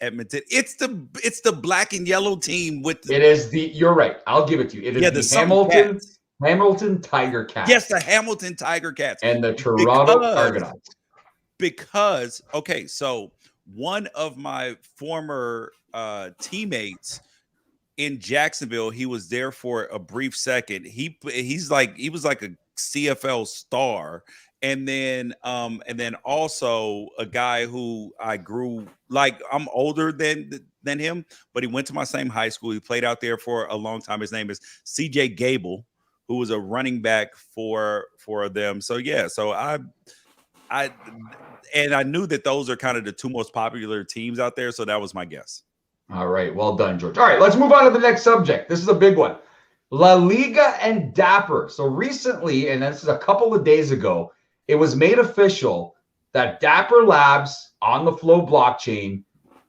Edmonton. It's the black and yellow team with. You're right. I'll give it to you. It is the Hamilton Tiger Cats. Yes, the Hamilton Tiger Cats and the Toronto Argonauts. Because so one of my former teammates in Jacksonville, he was there for a brief second. He was like a CFL star. And then also a guy who I grew, like, I'm older than him, but he went to my same high school. He played out there for a long time. His name is CJ Gable, who was a running back for them. So yeah, so I knew that those are kind of the two most popular teams out there. So that was my guess. All right, well done, George. All right, let's move on to the next subject. This is a big one. La Liga and Dapper. So recently, and this is a couple of days ago, it was made official that Dapper Labs on the Flow blockchain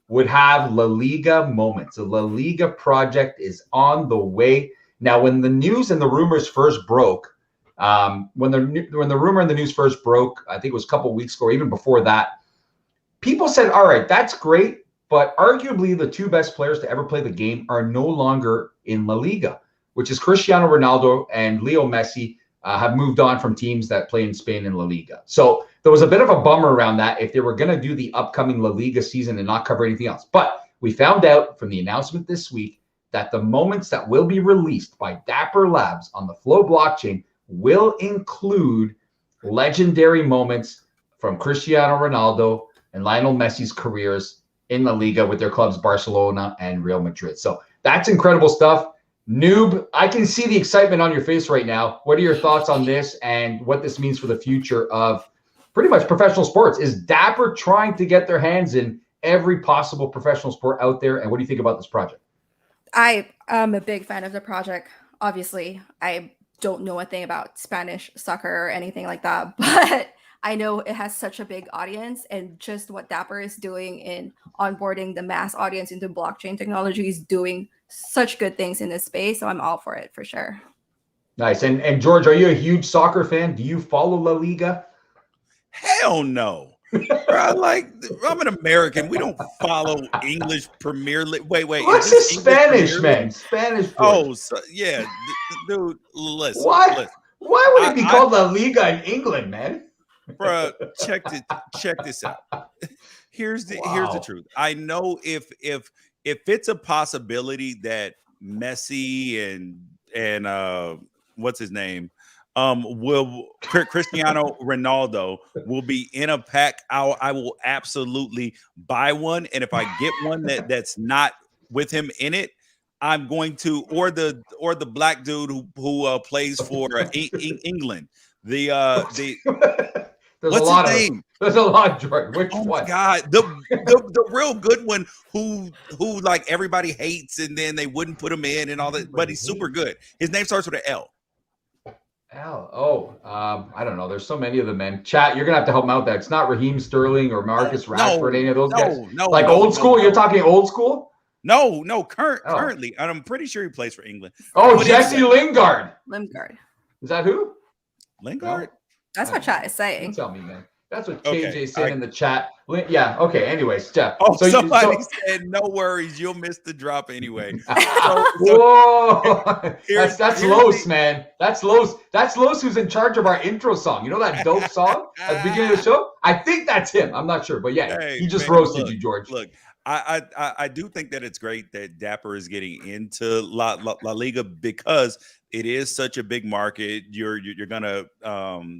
would have La Liga moments. The La Liga project is on the way. Now, when the news and the rumors first broke, when the rumor and the news first broke, I think it was a couple of weeks ago, or even before that, people said, all right, that's great, but arguably the two best players to ever play the game are no longer in La Liga, which is Cristiano Ronaldo and Leo Messi. Have moved on from teams that play in Spain and La Liga. So there was a bit of a bummer around that if they were going to do the upcoming La Liga season and not cover anything else. But we found out from the announcement this week that the moments that will be released by Dapper Labs on the Flow blockchain will include legendary moments from Cristiano Ronaldo and Lionel Messi's careers in La Liga with their clubs Barcelona and Real Madrid. So that's incredible stuff. Noob, I can see the excitement on your face right now. What are your thoughts on this and what this means for the future of pretty much professional sports? Is Dapper trying to get their hands in every possible professional sport out there? And what do you think about this project? I am a big fan of the project. Obviously, I don't know a thing about Spanish soccer or anything like that, but I know it has such a big audience, and just what Dapper is doing in onboarding the mass audience into blockchain technology is doing such good things in this space. So I'm all for it for sure. Nice. And George, are you a huge soccer fan? Do you follow La Liga? Hell no. I'm an American. We don't follow English Premier League. Wait. What's this Spanish, man? Spanish. Oh, so, yeah. Dude, listen. What? Why would it be called La Liga in England, man? Bro, check this out. Here's the truth. I know if it's a possibility that Messi and what's his name Cristiano Ronaldo will be in a pack, I will absolutely buy one. And if I get one that's not with him in it, I'm going to, or the black dude who plays for England. What's his name? There's a lot, George. Which one? My God, the real good one who like everybody hates, and then they wouldn't put him in and all that, but he's super good. His name starts with an L. I don't know. There's so many of them, man. Chat, you're gonna have to help me out. That it's not Raheem Sterling or Marcus Rashford, any of those guys. Like old school. You're talking old school. No, currently, and I'm pretty sure he plays for England. Oh, Jesse Lingard. Lingard. Is that who? Lingard? That's what chat is saying. Tell me, man. That's what Okay, KJ said in the chat. Yeah. Okay. Anyways, Jeff. Oh, so somebody said, "No worries, you'll miss the drop anyway." Whoa, that's Los, man. That's Los. That's Los who's in charge of our intro song. You know that dope song at the beginning of the show? I think that's him. I'm not sure, but yeah, hey, he just roasted you, George. Look, I do think that it's great that Dapper is getting into La Liga because it is such a big market. You're gonna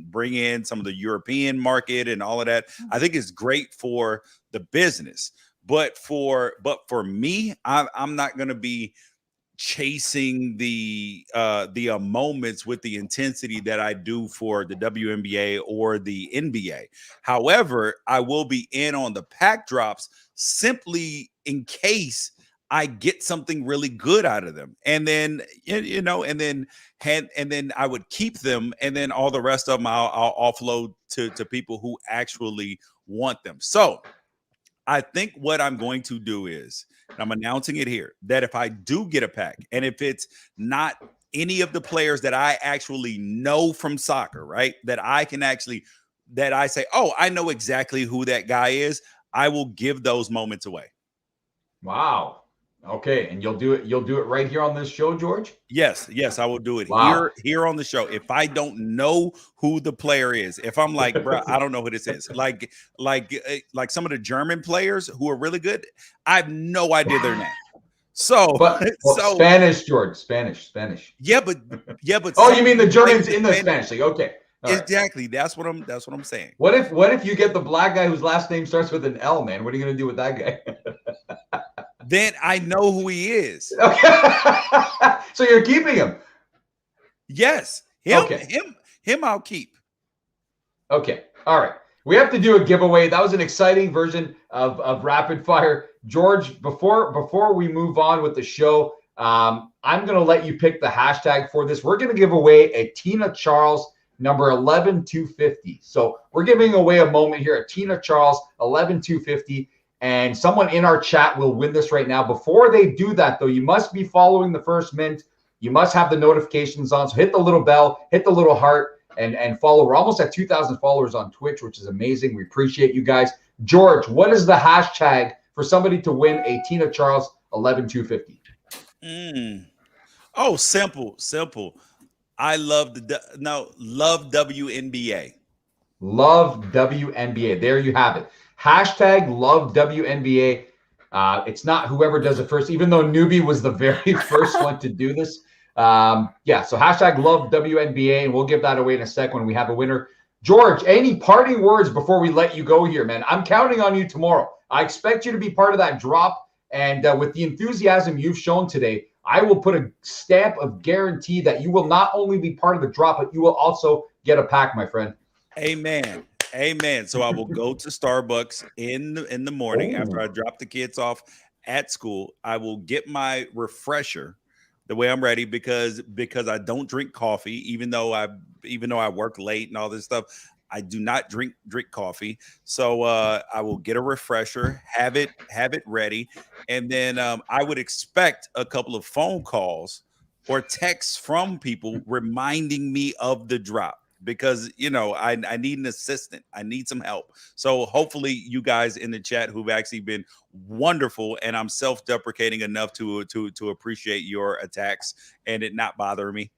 bring in some of the European market and all of that. I think it's great for the business, but for me, I'm not gonna be chasing the moments with the intensity that I do for the WNBA or the NBA. However, I will be in on the pack drops simply in case I get something really good out of them, and then and then I would keep them, and then all the rest of them I'll offload to people who actually want them. So I think what I'm going to do is, and I'm announcing it here, that if I do get a pack, and if it's not any of the players that I actually know from soccer, right, that I say, oh, I know exactly who that guy is, I will give those moments away. Wow. Okay, and you'll do it right here on this show, George? Yes, I will do it here on the show. If I don't know who the player is, if I'm like, bro, I don't know who this is. Like some of the German players who are really good, I have no idea their name. So, Spanish, George, Spanish. Yeah, but oh, you mean the Germans in the Spanish League? Okay. Exactly. That's what I'm saying. What if you get the black guy whose last name starts with an L, man? What are you gonna do with that guy? Then I know who he is. So you're keeping him? Yes. Him I'll keep. Okay. All right. We have to do a giveaway. That was an exciting version of Rapid Fire. George, before we move on with the show, I'm going to let you pick the hashtag for this. We're going to give away a Tina Charles number 11250. So we're giving away a moment here, a Tina Charles 11250. And someone in our chat will win this right now. Before they do that, though, you must be following the First Mint. You must have the notifications on. So hit the little bell, hit the little heart, and follow. We're almost at 2,000 followers on Twitch, which is amazing. We appreciate you guys. George, what is the hashtag for somebody to win a Tina Charles 11250? Oh, simple. I love love WNBA. Love WNBA. There you have it. Hashtag love WNBA. It's not whoever does it first, even though Noobie was the very first one to do this. So hashtag love WNBA, and we'll give that away in a sec when we have a winner. George, any parting words before we let you go here, man? I'm counting on you tomorrow. I expect you to be part of that drop, and with the enthusiasm you've shown today, I will put a stamp of guarantee that you will not only be part of the drop, but you will also get a pack, my friend. Amen. So I will go to Starbucks in the morning after I drop the kids off at school. I will get my refresher the way I'm ready because I don't drink coffee, even though I work late and all this stuff. I do not drink coffee. So I will get a refresher, have it ready, and then I would expect a couple of phone calls or texts from people reminding me of the drop. Because I need an assistant. I need some help. So hopefully you guys in the chat who've actually been wonderful, and I'm self-deprecating enough to appreciate your attacks and it not bother me.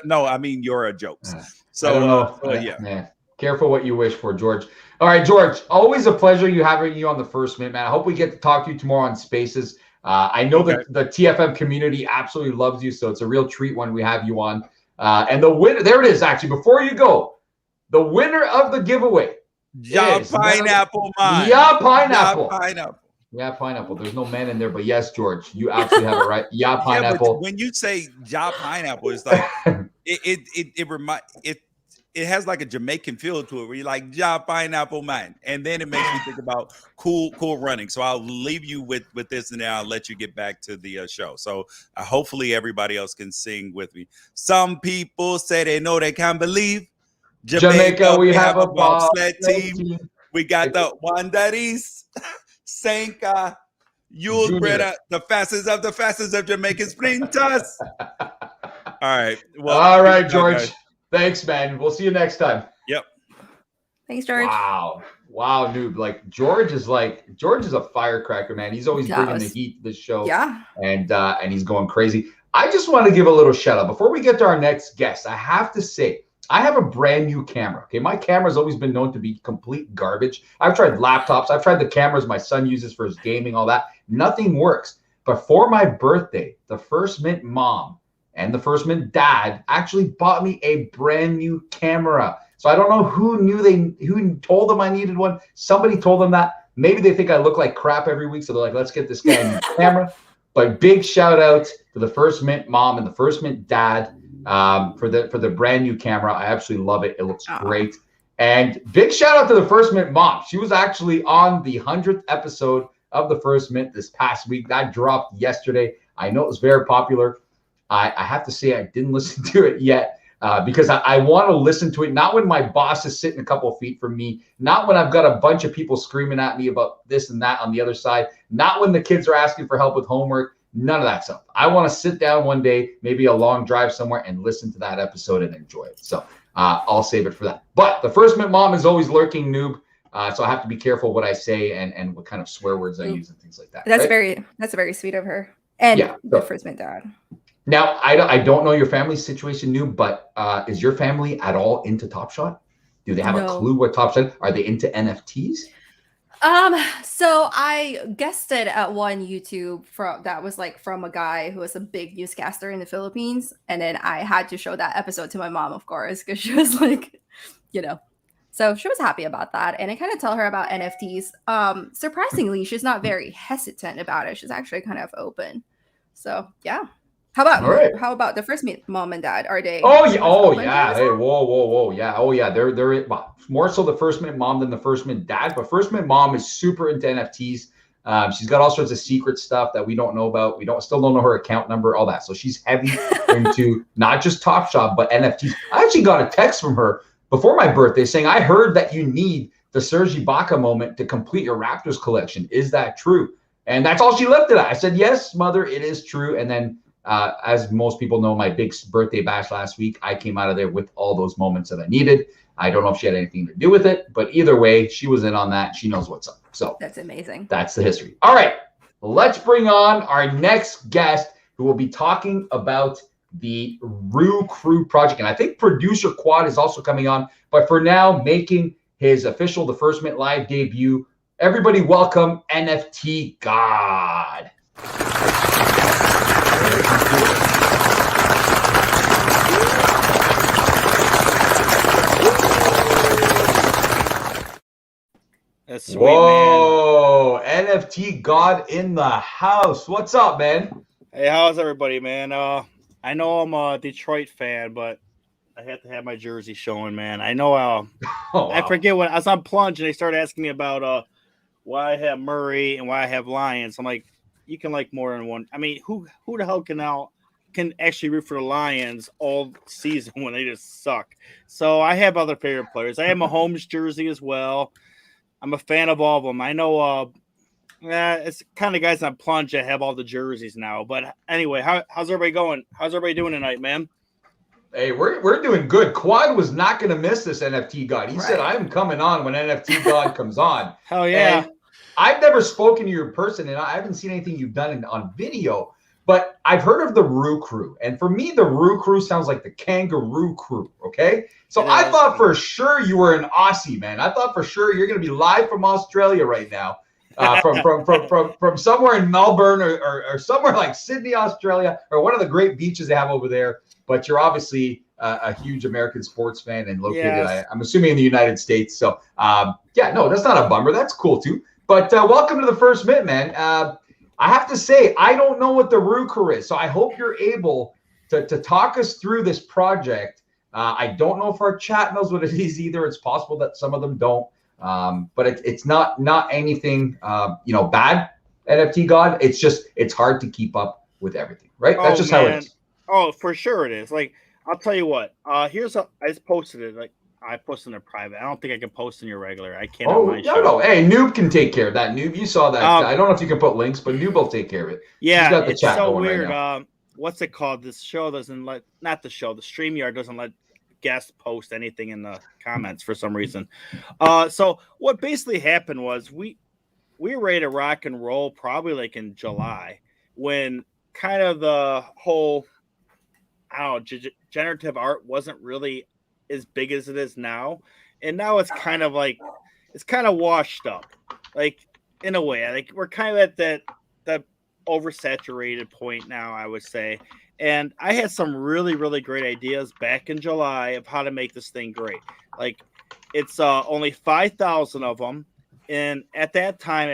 No, I mean your jokes. So yeah. Man, careful what you wish for, George. All right, George. Always a pleasure having you on the First Mint, man. I hope we get to talk to you tomorrow on Spaces. I know that the TFM community absolutely loves you, so it's a real treat when we have you on. And the winner, there it is, actually, before you go, the winner of the giveaway. Pineapple, man. Pineapple. There's no man in there, but yes, George, you absolutely have it right. Pineapple. When you say pineapple, it's like it has like a Jamaican feel to it where you're like, ja pineapple man. And then it makes me think about cool running. So I'll leave you with this and then I'll let you get back to the show. So hopefully everybody else can sing with me. Some people say they know they can't believe. Jamaica, we have a bobsled team. We got the Wanderers, Senka, Yule Brother, the fastest of Jamaican sprinters. All right. Well, all right, George. Guys. Thanks, man. We'll see you next time. Yep. Thanks, George. Wow, noob. Like George is a firecracker, man. He's always bringing the heat to the show. Yeah. And he's going crazy. I just want to give a little shout out before we get to our next guest. I have to say, I have a brand new camera. Okay, my camera's always been known to be complete garbage. I've tried laptops. I've tried the cameras my son uses for his gaming, all that. Nothing works. But for my birthday, the First Mint mom and the First Mint dad actually bought me a brand new camera. So I don't know who told them I needed one. Somebody told them that. Maybe they think I look like crap every week, so they're like, let's get this guy a new camera. But big shout out to the First Mint mom and the First Mint dad for the brand new camera. I absolutely love it. It looks great. And big shout out to the First Mint mom. She was actually on the 100th episode of the First Mint this past week. That dropped yesterday. I know it was very popular. I have to say I didn't listen to it yet because I want to listen to it, not when my boss is sitting a couple of feet from me, not when I've got a bunch of people screaming at me about this and that on the other side, not when the kids are asking for help with homework, none of that stuff. I want to sit down one day, maybe a long drive somewhere, and listen to that episode and enjoy it. So I'll save it for that. But the First Mint mom is always lurking, noob. So I have to be careful what I say and what kind of swear words I use and things like that. That's very sweet of her. And the First Mint dad. Now, I don't know your family situation, noob, but is your family at all into Top Shot? Do they have a clue what Top Shot is? Are they into NFTs? So I guested at one YouTube that was like from a guy who was a big newscaster in the Philippines. And then I had to show that episode to my mom, of course, because she was like, so she was happy about that. And I kind of tell her about NFTs. Surprisingly, she's not very hesitant about it. She's actually kind of open. So yeah. How about the First Mint mom and dad? Are they? Oh yeah. Hey, whoa. Yeah. Oh yeah. They're more so the First Mint mom than the First Mint dad. But First Mint mom is super into NFTs. She's got all sorts of secret stuff that we don't know about. We still don't know her account number, all that. So she's heavy into not just Top Shot, but NFTs. I actually got a text from her before my birthday saying, I heard that you need the Serge Ibaka moment to complete your Raptors collection. Is that true? And that's all she left it at. I said, yes, mother, it is true. And then as most people know, my big birthday bash last week, I came out of there with all those moments that I needed. I don't know if she had anything to do with it, but either way, she was in on that. She knows what's up. So that's amazing. That's the history. All right, let's bring on our next guest who will be talking about the Rue Crew project. And I think producer Quad is also coming on. But for now, making his official The First Mint Live debut, everybody welcome NFT God. That's sweet, Whoa, man. NFT God in the house. What's up, man? Hey, how's everybody, man? I know I'm a Detroit fan, but I have to have my jersey showing, man. I know I forget when I was on Plunge and they started asking me about why I have Murray and why I have Lions. I'm like, you can like more than one. I mean, who the hell can actually root for the Lions all season when they just suck? So I have other favorite players. I have Mahomes jersey as well. I'm a fan of all of them. I know it's kind of guys on Plunge that have all the jerseys now. But anyway, how's everybody going? How's everybody doing tonight, man? Hey, we're doing good. Quad was not going to miss this NFT God. He said, I'm coming on when NFT God comes on. Hell yeah. And I've never spoken to you in person, and I haven't seen anything you've done on video. But I've heard of the Rue Crew. And for me, the Rue Crew sounds like the Kangaroo Crew, okay? So I thought for sure you were an Aussie, man. I thought for sure you're going to be live from Australia right now, from somewhere in Melbourne or somewhere like Sydney, Australia, or one of the great beaches they have over there. But you're obviously a huge American sports fan and located, I'm assuming, in the United States. So, no, that's not a bummer. That's cool, too. But welcome to the First Mint, man. I have to say, I don't know what the Rue Crew is, so I hope you're able to talk us through this project I don't know if our chat knows what it is either. It's possible that some of them don't. But it's not anything bad. NFT God. It's hard to keep up with everything, right? That's just how it is. Oh, for sure it is. Like, I'll tell you what. I just posted it. Like, I posted in a private. I don't think I can post in your regular. I can't. Oh, no. Hey, Noob can take care of that. Noob, you saw that. I don't know if you can put links, but Noob will take care of it. Yeah, She's got the it's chat so going weird. Right now. What's it called? This show doesn't let, not the show, the StreamYard doesn't let guests post anything in the comments for some reason. So what basically happened was we were ready to rock and roll probably like in July, when kind of the whole, I don't know, generative art wasn't really as big as it is now. And now it's kind of like, it's kind of washed up, like, in a way. Like, we're kind of at that oversaturated point now, I would say. And I had some really, really great ideas back in July of how to make this thing great. Like, it's only 5,000 of them. And at that time,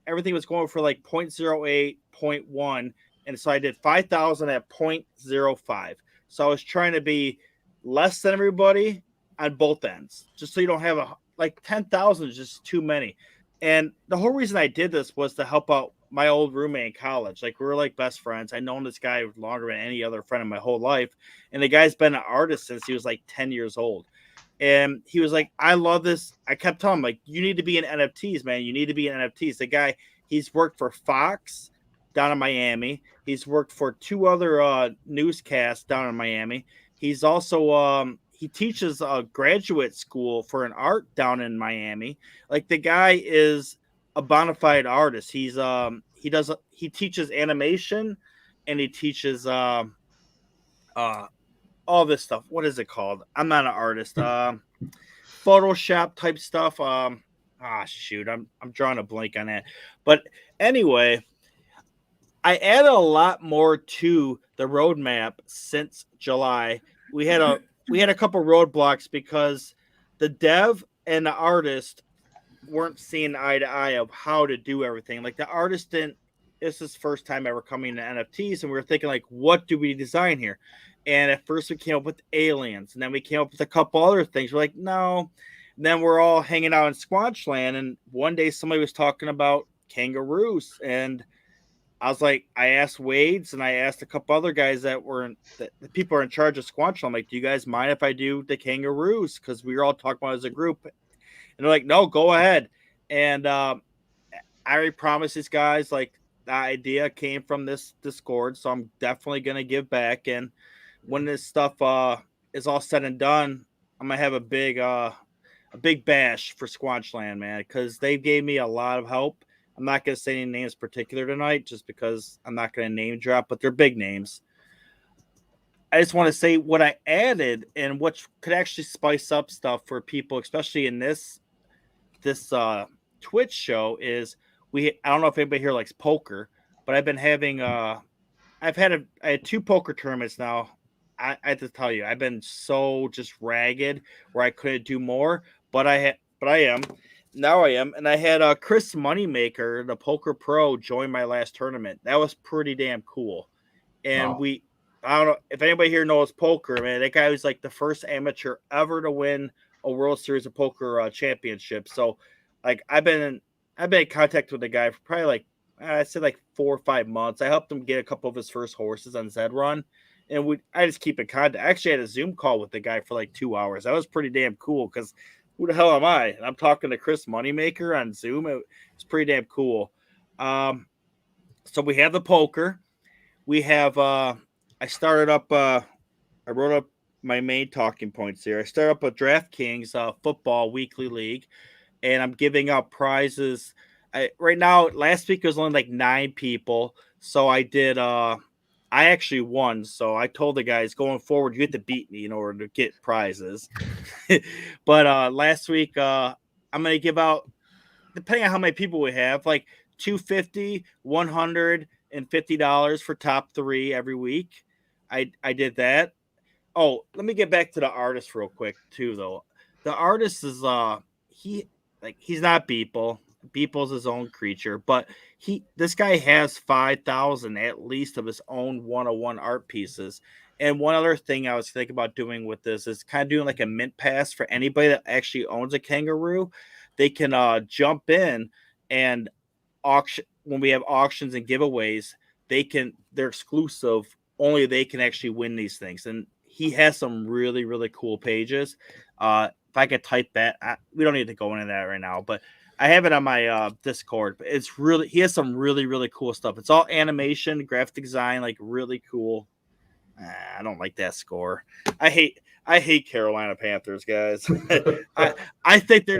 everything was going for like 0.08, 0.1. And so I did 5,000 at 0.05. So I was trying to be less than everybody on both ends, just so you don't have like 10,000 is just too many. And the whole reason I did this was to help out my old roommate in college. Like, we were like best friends. I've known this guy longer than any other friend in my whole life. And the guy's been an artist since he was like 10 years old. And he was like, I love this. I kept telling him, like, you need to be in NFTs, man. You need to be in NFTs. The guy, he's worked for Fox down in Miami. He's worked for 2 other newscasts down in Miami. He's also, he teaches a graduate school for an art down in Miami. Like, the guy is a bona fide artist. He teaches animation, and he teaches all this stuff. What is it called? I'm not an artist. Photoshop type stuff. Shoot, I'm drawing a blank on that. But anyway, I added a lot more to the roadmap since July. We had a couple roadblocks because the dev and the artist weren't seeing eye to eye of how to do everything. Like, the artist didn't. This is his first time ever coming to NFTs, and we were thinking, like, what do we design here? And at first we came up with aliens, and then we came up with a couple other things. We're like, no. And then we're all hanging out in Squanchland, and one day somebody was talking about kangaroos, and I was like, I asked Wade's, and I asked a couple other guys that the people are in charge of Squanchland. I'm like, do you guys mind if I do the kangaroos? Because we were all talking about it as a group. And they're like, no, go ahead. And I already promised these guys, like, the idea came from this Discord, so I'm definitely going to give back. And when this stuff is all said and done, I'm going to have a big bash for Squanchland, man, because they gave me a lot of help. I'm not going to say any names particular tonight just because I'm not going to name drop, but they're big names. I just want to say what I added and what could actually spice up stuff for people, especially in this Twitch show, is I don't know if anybody here likes poker, but I've been having I had 2 poker tournaments now. I have to tell you, I've been so just ragged where I couldn't do more, but I am. Now I am. And I had Chris Moneymaker, the poker pro, join my last tournament. That was pretty damn cool. And wow. I don't know if anybody here knows poker, man. That guy was like the first amateur ever to win a World Series of Poker championship. So, like, I've been in contact with the guy for probably like, I said like 4 or 5 months. I helped him get a couple of his first horses on Zed Run, and I just keep in contact. I actually had a Zoom call with the guy for like 2 hours. That was pretty damn cool because who the hell am I? And I'm talking to Chris Moneymaker on Zoom. It's pretty damn cool. So we have the poker. We have I wrote up my main talking points here. I started up a DraftKings football weekly league, and I'm giving out prizes. Right now, last week it was only like 9 people. So I did, I actually won. So I told the guys going forward, you have to beat me in order to get prizes. But last week, I'm going to give out, depending on how many people we have, like $250, $150 for top 3 every week. I did that. Oh, let me get back to the artist real quick too, though. The artist is he's not Beeple. Beeple's his own creature, but this guy has 5,000 at least of his own 101 art pieces. And one other thing I was thinking about doing with this is kind of doing like a mint pass for anybody that actually owns a kangaroo. They can jump in and auction when we have auctions and giveaways. They're exclusive. Only they can actually win these things. And he has some really, really cool pages. If I could type that, we don't need to go into that right now, but I have it on my Discord. But he has some really, really cool stuff. It's all animation, graphic design, like really cool. I don't like that score. I hate Carolina Panthers, guys. I think they're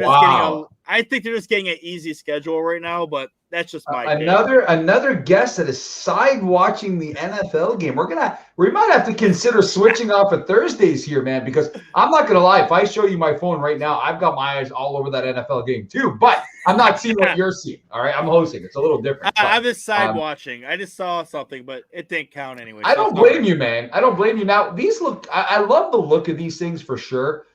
just getting an easy schedule right now, but that's just my another guest that is side watching the NFL game. We might have to consider switching off at Thursdays here, man, because I'm not gonna lie, if I show you my phone right now, I've got my eyes all over that NFL game too, but I'm not seeing what you're seeing. All right, I'm hosting. It's a little different. I'm just side watching. I just saw something, but it didn't count anyway. I don't blame you, man. I don't blame you. Now these look. I love the look of these things for sure.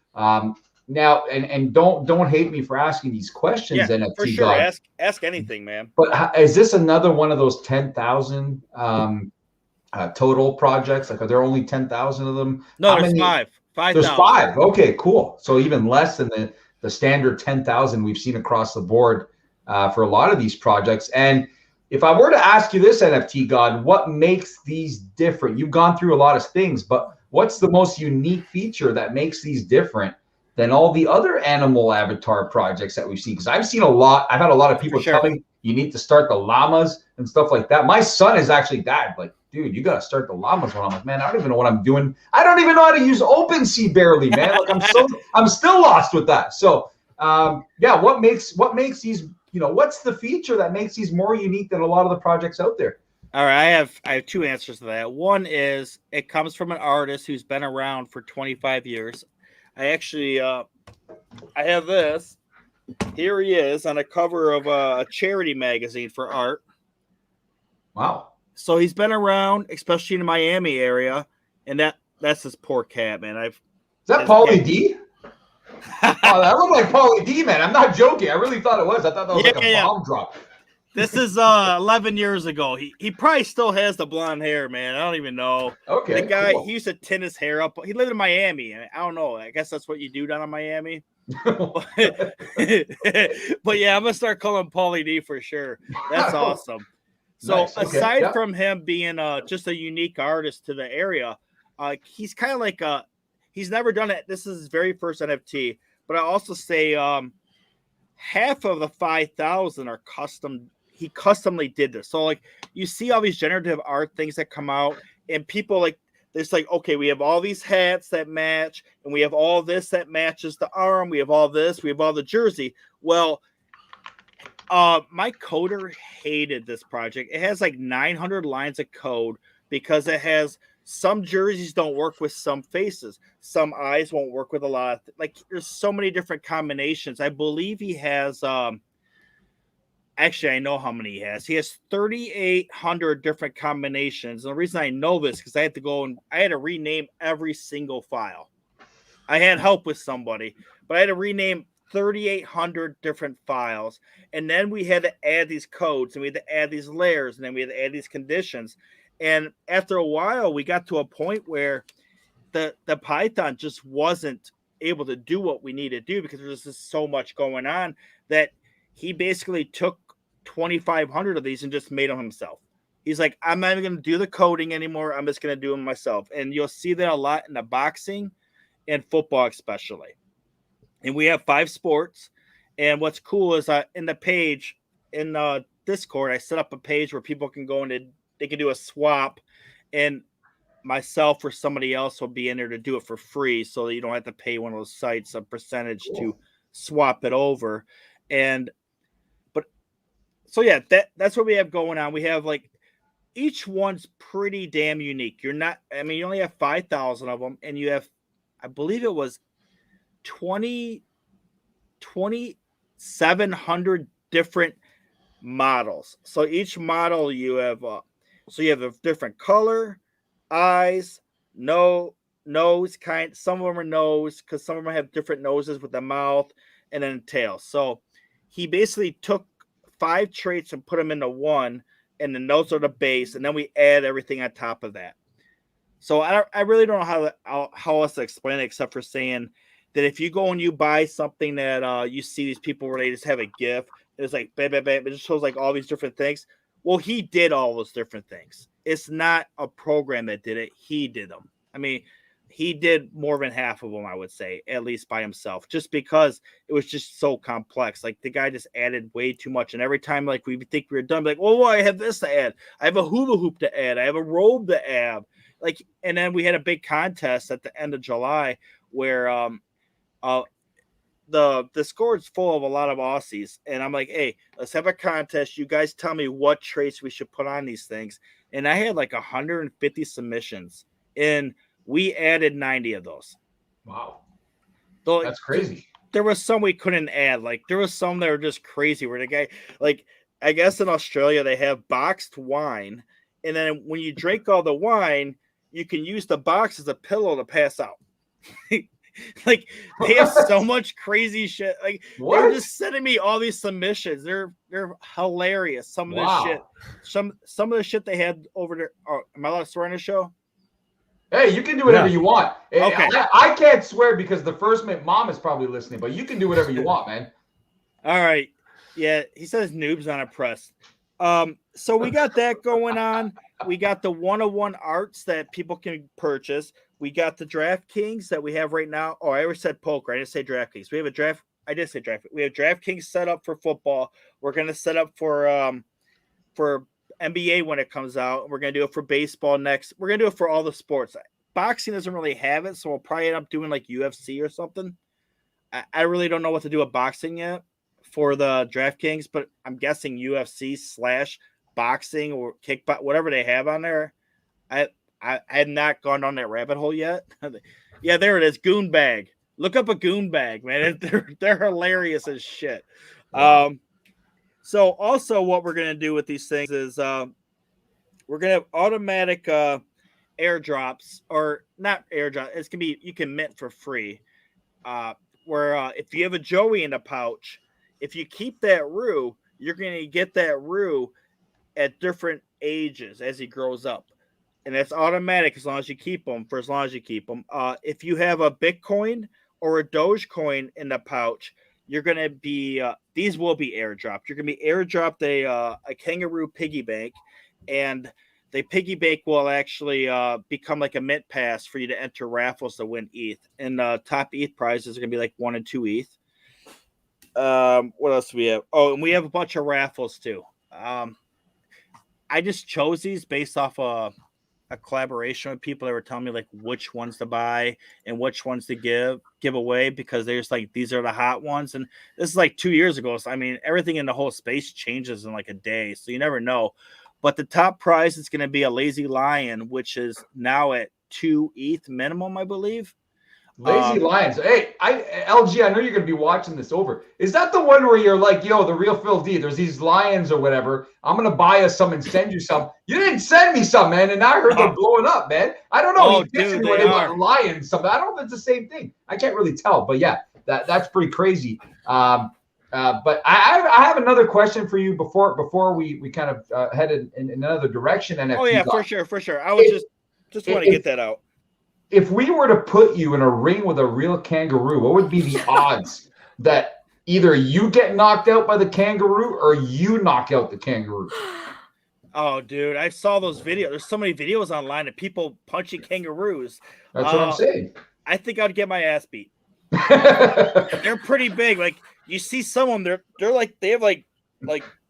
Now, and don't hate me for asking these questions. Yeah, NFT for sure. God. Ask anything, man. But is this another one of those 10,000 total projects? Like, are there only 10,000 of them? No, there's 5. 5,000. There's 5. Okay, cool. So even less than the standard 10,000 we've seen across the board for a lot of these projects. And if I were to ask you this, NFT God, what makes these different? You've gone through a lot of things, but what's the most unique feature that makes these different than all the other animal avatar projects that we've seen? Because I've had a lot of people tell me you need to start the llamas and stuff like that. My son is actually like, dude, you got to start the llamas one. I'm like, man, I don't even know what I'm doing. I don't even know how to use OpenSea barely, man. Like I'm still lost with that. So what makes these, what's the feature that makes these more unique than a lot of the projects out there? All right, I have 2 answers to that. One is it comes from an artist who's been around for 25 years. I actually, I have this. Here he is on a cover of a charity magazine for art. Wow. So he's been around, especially in the Miami area, and that's this poor cat, man. Is that Pauly D? Oh, that looked like Pauly D, man. I'm not joking. I really thought it was. I thought that was bomb drop. This is 11 years ago. He probably still has the blonde hair, man. I don't even know. Okay. The guy, cool. He used to tint his hair up. He lived in Miami. I don't know. I guess that's what you do down in Miami. But yeah, I'm gonna start calling Pauly D for sure. That's awesome. So nice. Aside from him being just a unique artist to the area, he's kind of like he's never done it. This is his very first NFT. But I also say half of the 5,000 are custom. He customly did this. So like you see all these generative art things that come out, and people like it's like, okay, we have all these hats that match, and we have all this that matches the arm. We have all this. We have all the jersey. Well, my coder hated this project. It has like 900 lines of code because it has some jerseys don't work with some faces. Some eyes won't work with a lot. Like there's so many different combinations. I believe he has. Actually, I know how many he has. He has 3,800 different combinations. And the reason I know this because I had to rename every single file. I had help with somebody, but I had to rename 3,800 different files. And then we had to add these codes, and we had to add these layers, and then we had to add these conditions. And after a while, we got to a point where the Python just wasn't able to do what we needed to do because there's just so much going on that he basically took 2,500 of these and just made them himself. He's like, I'm not even going to do the coding anymore. I'm just going to do them myself. And you'll see that a lot in the boxing and football, especially. And we have 5 sports. And what's cool is in the page in Discord, I set up a page where people can go and they can do a swap, and myself or somebody else will be in there to do it for free, so that you don't have to pay one of those sites a percentage to swap it over. So yeah, that's what we have going on. We have like each one's pretty damn unique. You only have 5,000 of them, and you have, I believe it was 2,700 different models. So each model you have a different color, eyes, nose kind. Some of them are nose because some of them have different noses with the mouth and then tail. So he basically took 5 traits and put them into one, and then those are the base, and then we add everything on top of that. So I really don't know how else to explain it except for saying that if you go and you buy something that you see these people where they just have a GIF, it's like bam, bam, bam, it just shows like all these different things. Well, he did all those different things. It's not a program that did it. He did them. I mean, he did more than half of them, I would say, at least by himself, just because it was just so complex. Like the guy just added way too much. And every time like we think we were done, like, well, I have this to add. I have a hula hoop to add. I have a robe to add. Like, and then we had a big contest at the end of July where the Discord is full of a lot of Aussies, and I'm like, hey, let's have a contest. You guys tell me what traits we should put on these things. And I had like 150 submissions, and we added 90 of those. Wow. So, that's crazy. There was some we couldn't add. Like there was some that were just crazy where the guy, like, I guess in Australia they have boxed wine, and then when you drink all the wine, you can use the box as a pillow to pass out. Like they have so much crazy shit. Like they're just sending me all these submissions. They're hilarious. Some of this shit, some of the shit they had over there. Oh, am I allowed to swear on the show? Hey, you can do whatever you want. Okay. I can't swear because the First Mint mom is probably listening, but you can do whatever you want, man. All right. Yeah, he says noobs on a press. So we got that going on. We got the 101 arts that people can purchase. We got the DraftKings that we have right now. Oh, I already said poker. I didn't say DraftKings. We have a draft. I did say draft. We have DraftKings set up for football. We're going to set up for NBA when it comes out. We're going to do it for baseball next. We're going to do it for all the sports. Boxing doesn't really have it, so we'll probably end up doing like UFC or something. I really don't know what to do with boxing yet for the DraftKings, but I'm guessing UFC / boxing or kickbox, whatever they have on there. I had not gone down that rabbit hole yet. Yeah, there it is. Goon bag. Look up a goon bag, man. They're hilarious as shit. Wow. So also what we're going to do with these things is we're going to have automatic airdrops, or not airdrop. It's going to be, you can mint for free. Where if you have a Joey in a pouch, if you keep that Roo, you're going to get that Roo at different ages as he grows up. And that's automatic as long as you keep them, for as long as you keep them. If you have a Bitcoin or a Dogecoin in the pouch, you're going to be, these will be airdropped. You're going to be airdropped a kangaroo piggy bank, and the piggy bank will actually become like a mint pass for you to enter raffles to win ETH. And top ETH prizes are going to be like 1 and 2 ETH. What else do we have? Oh, and we have a bunch of raffles too. I just chose these based off a collaboration with people that were telling me like which ones to buy and which ones to give away, because they're just like, these are the hot ones. And this is like 2 years ago. So I mean, everything in the whole space changes in like a day. So you never know. But the top prize is going to be a Lazy Lion, which is now at 2 ETH minimum, I believe. Lazy Lions. Hey, LG, I know you're going to be watching this over. Is that the one where you're like, yo, TheReelPhilD, there's these lions or whatever. I'm going to buy us some and send you some. You didn't send me some, man, and now I heard they're blowing up, man. I don't know. Oh, dude, they are. Lions, something. I don't know if it's the same thing. I can't really tell. But yeah, that's pretty crazy. But I have another question for you before we kind of head in another direction. NFT oh, yeah, God. for sure. I was just want to get that out. If we were to put you in a ring with a real kangaroo, what would be the odds that either you get knocked out by the kangaroo or you knock out the kangaroo? Oh, dude, I saw those videos. There's so many videos online of people punching kangaroos. That's what I'm saying. I think I'd get my ass beat. They're pretty big. Like you see some of them, they're like, they have like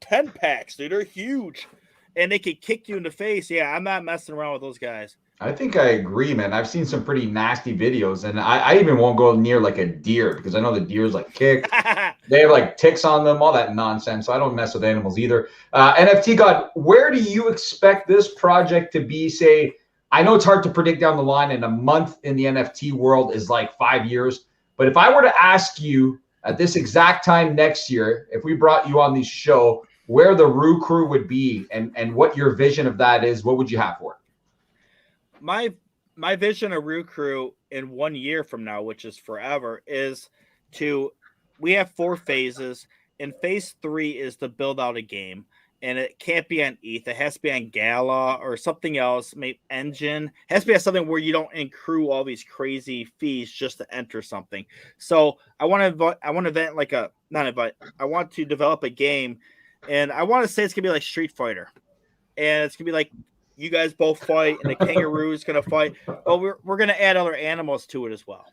10 packs, dude. They're huge. And they could kick you in the face. Yeah, I'm not messing around with those guys. I think I agree, man. I've seen some pretty nasty videos, and I even won't go near like a deer because I know the deer's like kick. They have like ticks on them, all that nonsense. So I don't mess with animals either. NFT God, where do you expect this project to be? Say, I know it's hard to predict down the line, and a month in the NFT world is like 5 years. But if I were to ask you at this exact time next year, if we brought you on the show, where the Roo Crew would be and what your vision of that is, what would you have for it? My vision of Roo Crew in 1 year from now, which is forever, is we have 4 phases, in phase 3 is to build out a game, and it can't be on ETH. It has to be on Gala or something else. Maybe Engine. It has to be on something where you don't accrue all these crazy fees just to enter something. So I want to develop a game, and I want to say it's gonna be like Street Fighter, and it's gonna be like you guys both fight, and the kangaroo is gonna fight. But we're gonna add other animals to it as well.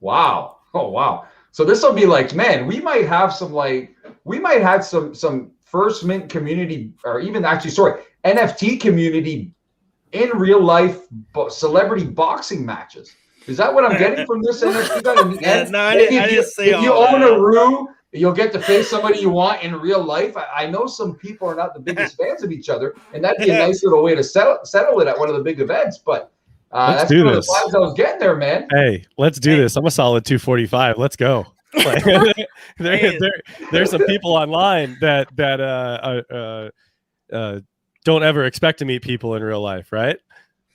Wow! Oh wow! So this will be like, man, we might have some First Mint community, or even NFT community in real life celebrity boxing matches. Is that what I'm getting from this NFT God? In the end, if you own a Roo, you'll get to face somebody you want in real life. I know some people are not the biggest fans of each other, and that'd be a nice little way to settle it at one of the big events. But let's do this. The vibes I was getting there, man. Hey, let's do this. I'm a solid 245. Let's go. Like, there's some people online that don't ever expect to meet people in real life, right?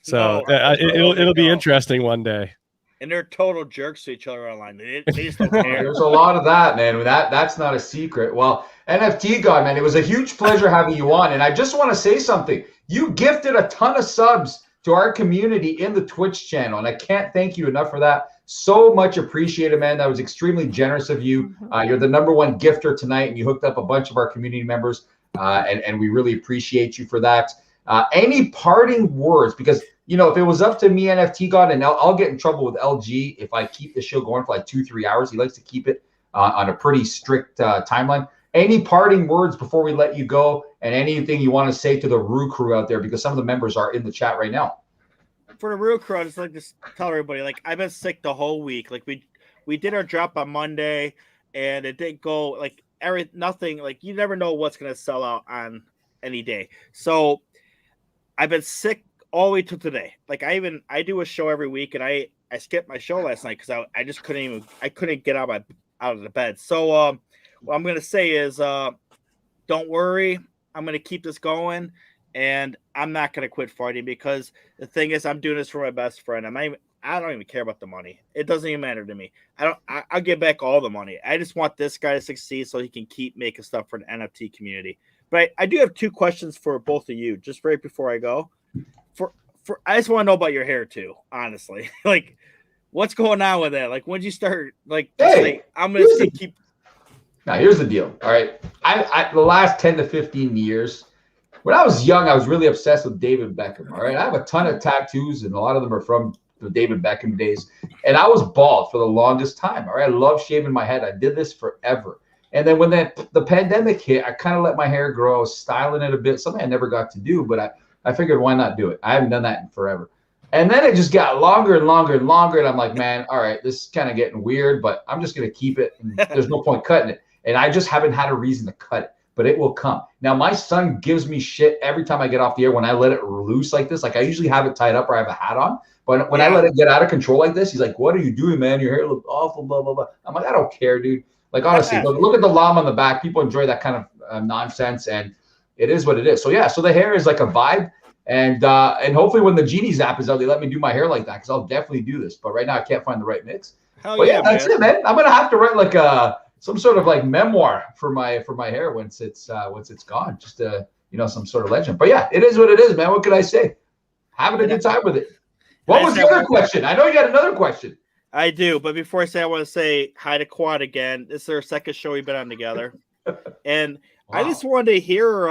So it'll be interesting one day. And they're total jerks to each other online. They just don't care. There's a lot of that, man. That's not a secret. Well, NFT God, man, it was a huge pleasure having you on. And I just want to say something. You gifted a ton of subs to our community in the Twitch channel, and I can't thank you enough for that. So much appreciated, man. That was extremely generous of you. You're the #1 gifter tonight, and you hooked up a bunch of our community members, and we really appreciate you for that. Any parting words? Because, you know, if it was up to me, NFT God, and I'll get in trouble with LG if I keep the show going for like 2-3 hours. He likes to keep it on a pretty strict timeline. Any parting words before we let you go, and anything you want to say to the Roo crew out there, because some of the members are in the chat right now. For the Roo crew, I just like to tell everybody, like, I've been sick the whole week. Like, we did our drop on Monday, and it didn't go like nothing. Like, you never know what's gonna sell out on any day. So I've been sick all the way to today. Like, I do a show every week, and I skipped my show last night because I just couldn't get out of the bed. So what I'm gonna say is, don't worry, I'm gonna keep this going, and I'm not gonna quit fighting, because the thing is, I'm doing this for my best friend. I don't even care about the money. It doesn't even matter to me. I'll get back all the money. I just want this guy to succeed so he can keep making stuff for the NFT community. But I do have 2 questions for both of you, just right before I go. I just want to know about your hair too, honestly. Like, what's going on with that? Like, when'd you start? Like, I'm gonna keep. Now, here's the deal. All right, I the last 10 to 15 years, when I was young, I was really obsessed with David Beckham. All right, I have a ton of tattoos, and a lot of them are from the David Beckham days. And I was bald for the longest time. All right, I love shaving my head. I did this forever. And then when the pandemic hit, I kind of let my hair grow. I was styling it a bit, something I never got to do, but I figured, why not do it? I haven't done that in forever. And then it just got longer and longer and longer. And I'm like, man, all right, this is kind of getting weird, but I'm just going to keep it. And there's no point cutting it. And I just haven't had a reason to cut it, but it will come. Now, my son gives me shit every time I get off the air when I let it loose like this. Like, I usually have it tied up or I have a hat on. But when I let it get out of control like this, he's like, what are you doing, man? Your hair looks awful, blah, blah, blah. I'm like, I don't care, dude. Like, honestly, look at the llama on the back. People enjoy that kind of nonsense, and it is what it is. So, yeah, so the hair is like a vibe. And hopefully when the Genie Zap is out, they let me do my hair like that, because I'll definitely do this. But right now I can't find the right mix. But yeah, that's it, man. I'm gonna have to write like some sort of like memoir for my hair once it's gone. Just some sort of legend. But yeah, it is what it is, man. What could I say? Having a good time with it. What was the other question? I know you had another question. I do, but before I say, I want to say hi to Quad again. This is our second show we've been on together, and wow. I just wanted to hear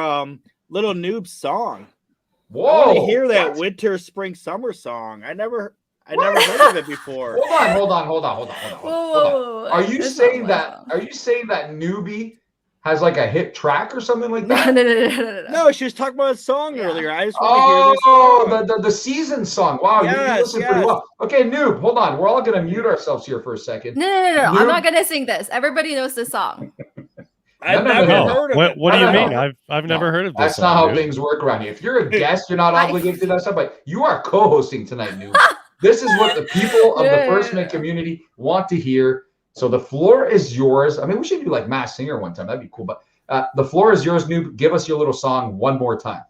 Little Noob's song. Whoa! I want to hear that winter, spring, summer song. I never heard of it before. Hold on. Are you saying that Noobie has like a hit track or something like that? No, she was talking about a song earlier. I just want to hear this. The season song. Wow, you listen pretty well. Okay, Noob, hold on. We're all gonna mute ourselves here for a second. No. I'm not gonna sing this. Everybody knows this song. I've never heard of it. What do you mean? I've never heard of this. That's not how things work around here. If you're a guest, you're not obligated to that stuff. But you are co-hosting tonight, Noob. This is what the people of the First Mint community want to hear. So the floor is yours. I mean, we should do like Masked Singer one time. That'd be cool. But the floor is yours, Noob. Give us your little song one more time.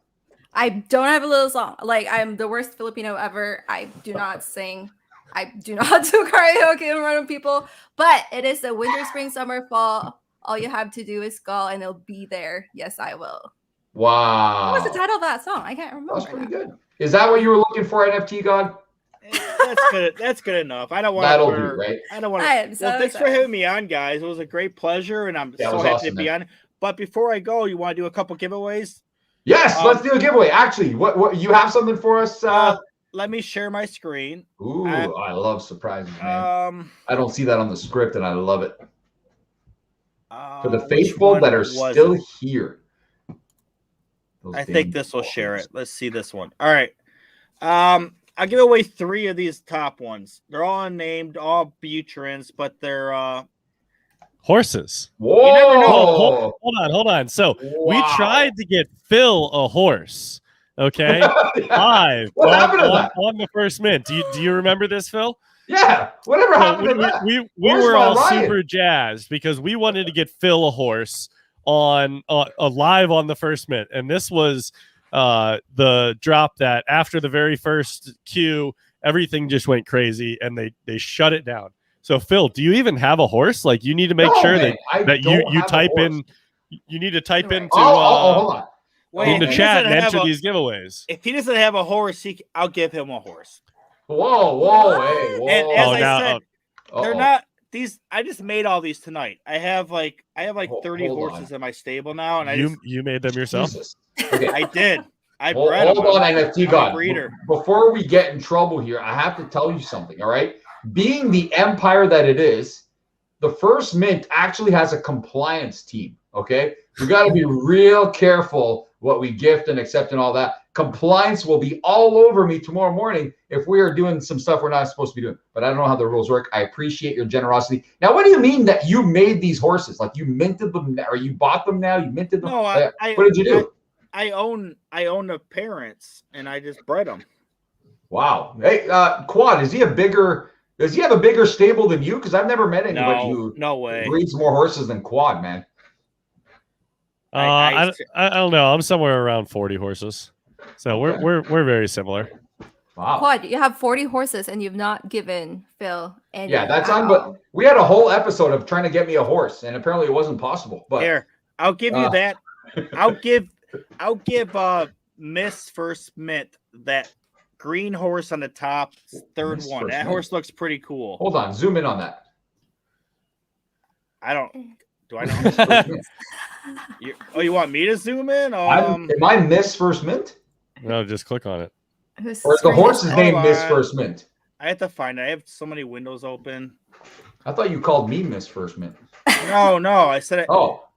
I don't have a little song. Like, I'm the worst Filipino ever. I do not sing. I do not do karaoke in front of people. But it is the winter, spring, summer, fall. All you have to do is call and it'll be there. Yes, I will. Wow. What was the title of that song? I can't remember. That's pretty good. Is that what you were looking for, NFT God? That's good. That's good enough. I don't want That'll to. do, right? I don't want I to. am so Well, thanks for sorry. having me on, guys. It was a great pleasure, and I'm That so was happy awesome, to be man. on. But before I go, you want to do a couple giveaways? Yes, let's do a giveaway. Actually, what you have something for us? Let me share my screen. Ooh, I love surprises, man. I don't see that on the script, and I love it. For the faithful that are still here. I think this will share it. Let's see this one. All right. I'll give away 3 of these top ones. They're all unnamed, all Butrins, but they're horses. Whoa! You never know. Hold on. So we tried to get Phil a horse. Okay, live what happened to that? On the first mint. Do you remember this, Phil? Yeah. Whatever happened to that? We were all super jazzed because we wanted to get Phil a horse on live on the first mint, and this was the drop that after the very first queue, everything just went crazy, and they shut it down. So Phil, do you even have a horse? Like, you need to make sure that you type in. You need to type into. Hold on. In the chat and enter these giveaways. If he doesn't have a horse, I'll give him a horse. Whoa, hey, whoa. And as I said, they're not these. I just made all these tonight. I have like 30 horses in my stable now, and you made them yourself. Okay. I did. I bred them. Hold on, NFT God. Breeder. Before we get in trouble here, I have to tell you something. All right, being the empire that it is, the first mint actually has a compliance team. Okay, we got to be real careful what we gift and accept and all that. Compliance will be all over me tomorrow morning if we are doing some stuff we're not supposed to be doing. But I don't know how the rules work. I appreciate your generosity. Now, what do you mean that you made these horses? Like, you minted them, or you bought them now? You minted them? No, what did you do? I own the parents, and I just bred them. Wow. Hey, Quad, does he have a bigger stable than you? Because I've never met anybody who breeds more horses than Quad, man. I don't know. I'm somewhere around 40 horses, so we're very similar. Wow. Quad, you have 40 horses and you've not given Phil any. Yeah, that's but we had a whole episode of trying to get me a horse, and apparently it wasn't possible. But here, I'll give you that. I'll give Miss First Mint that green horse on the top, third one. That horse looks pretty cool. Hold on, zoom in on that. Do I know? You want me to zoom in? Am I Miss First Mint? No, just click on it. Or is the horse's name Miss First Mint? I have to find it. I have so many windows open. I thought you called me Miss First Mint. No. I said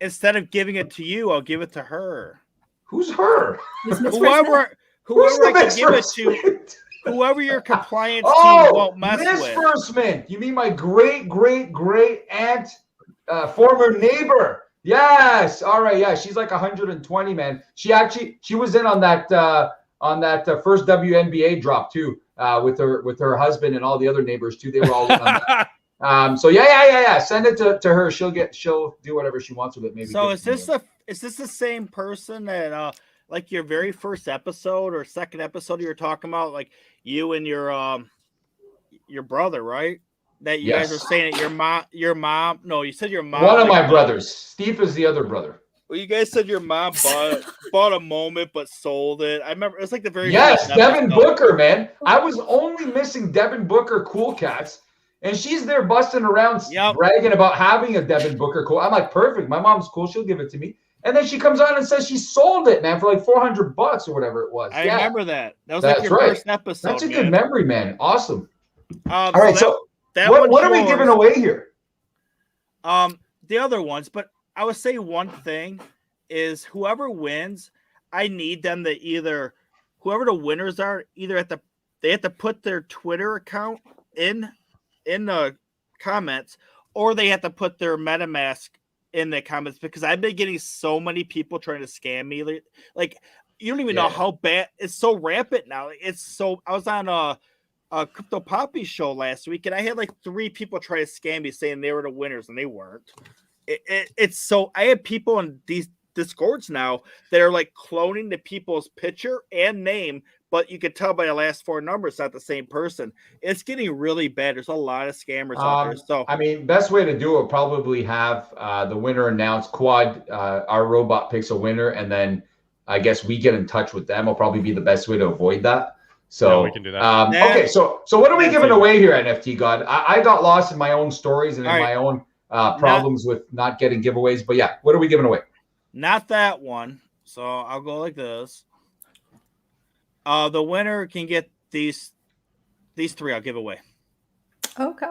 instead of giving it to you, I'll give it to her. Who's her? Whoever I can give it to. Whoever your compliance team won't mess with. Miss First Mint. You mean my great aunt, former neighbor? Yes. All right. Yeah, she's like 120, man. She was in on that first WNBA drop too, with her husband and all the other neighbors too. They were all in on that. So yeah. Send it to her. She'll do whatever she wants with it. Maybe. So is this the same person that like your very first episode or second episode you were talking about, like you and your brother, right? That you guys are saying that your mom. No, you said your mom. One of my brothers. Steve is the other brother. Well, you guys said your mom bought a moment but sold it. I remember it was like the very first Devin Booker, man. I was only missing Devin Booker Cool Cats, and she's there busting around bragging about having a Devin Booker cool. I'm like, perfect. My mom's cool. She'll give it to me. And then she comes on and says she sold it, man, for like $400 or whatever it was. I remember that. That was like your first episode. That's a good memory, man. Awesome. All right, so what are we giving away here? The other ones, but I would say one thing is whoever wins, I need them to whoever the winners are, they have to put their Twitter account in the comments, or they have to put their MetaMask in the comments, because I've been getting so many people trying to scam me. Like, you don't even know how bad it's so rampant now. I was on a Crypto Poppy show last week, and I had like 3 people try to scam me saying they were the winners, and they weren't. It's so, I have people in these Discords now that are like cloning the people's picture and name, but you could tell by the last 4 numbers, it's not the same person. It's getting really bad. There's a lot of scammers out there. So I mean, best way to do it would probably have the winner announced. Quad, our robot picks a winner, and then I guess we get in touch with them. Will probably be the best way to avoid that. So yeah, we can do that. Okay, so what are we giving away here, NFT God? I got lost in my own stories and in my own problems with not getting giveaways. But yeah, what are we giving away? Not that one. So I'll go like this. The winner can get these 3 I'll give away. Okay.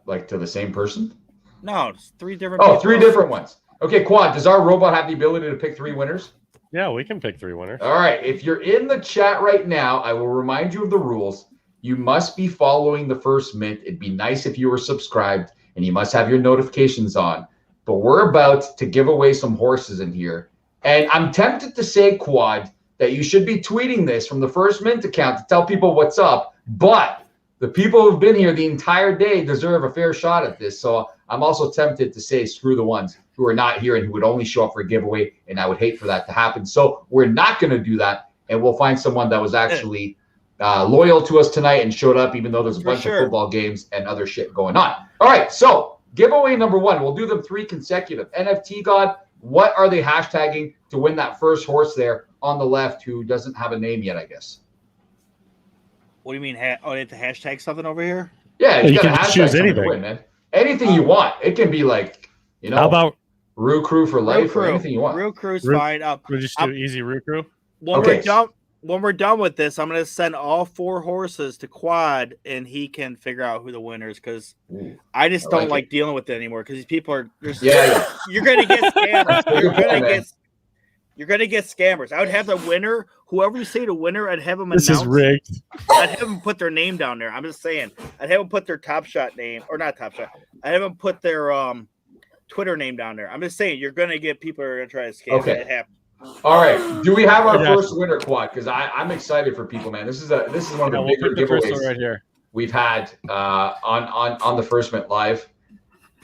Like to the same person? No, it's 3 different. Oh, 3 different ones. Okay, Quad, does our robot have the ability to pick 3 winners? Yeah, we can pick 3 winners. All right. If you're in the chat right now, I will remind you of the rules. You must be following the First Mint. It'd be nice if you were subscribed, and you must have your notifications on. But we're about to give away some horses in here. And I'm tempted to say, Quad, that you should be tweeting this from the First Mint account to tell people what's up. But the people who've been here the entire day deserve a fair shot at this. So I'm also tempted to say screw the ones who are not here and who would only show up for a giveaway. And I would hate for that to happen. So we're not going to do that. And we'll find someone that was actually loyal to us tonight and showed up, even though there's a bunch of football games and other shit going on. All right. So giveaway number 1, we'll do them 3 consecutive. NFT God, what are they hashtagging to win that first horse there on the left who doesn't have a name yet, I guess? What do you mean? They have to hashtag something over here? Yeah, you got can to hashtag choose something anything. to win, man. Anything you want. It can be like, How about Roo Crew for life or anything you want. Roo Crew's fine. we just do easy Roo Crew? When we're done with this, I'm going to send all 4 horses to Quad, and he can figure out who the winner is, because I just don't like dealing with it anymore, because these people are you're going to get scammers. You're going to get scammers. I would have the winner, whoever you say the winner, I'd have them announce. This is rigged. I'd have them put their name down there. I'm just saying. I'd have them put their Top Shot name, or not Top Shot. I'd have them put their Twitter name down there. I'm just saying, you're going to get people who are going to try to scam. Okay. It happens. All right. Do we have our first winner, Quad? Because I'm excited for people, man. This is one of the bigger giveaways right here we've had on the First Mint Live.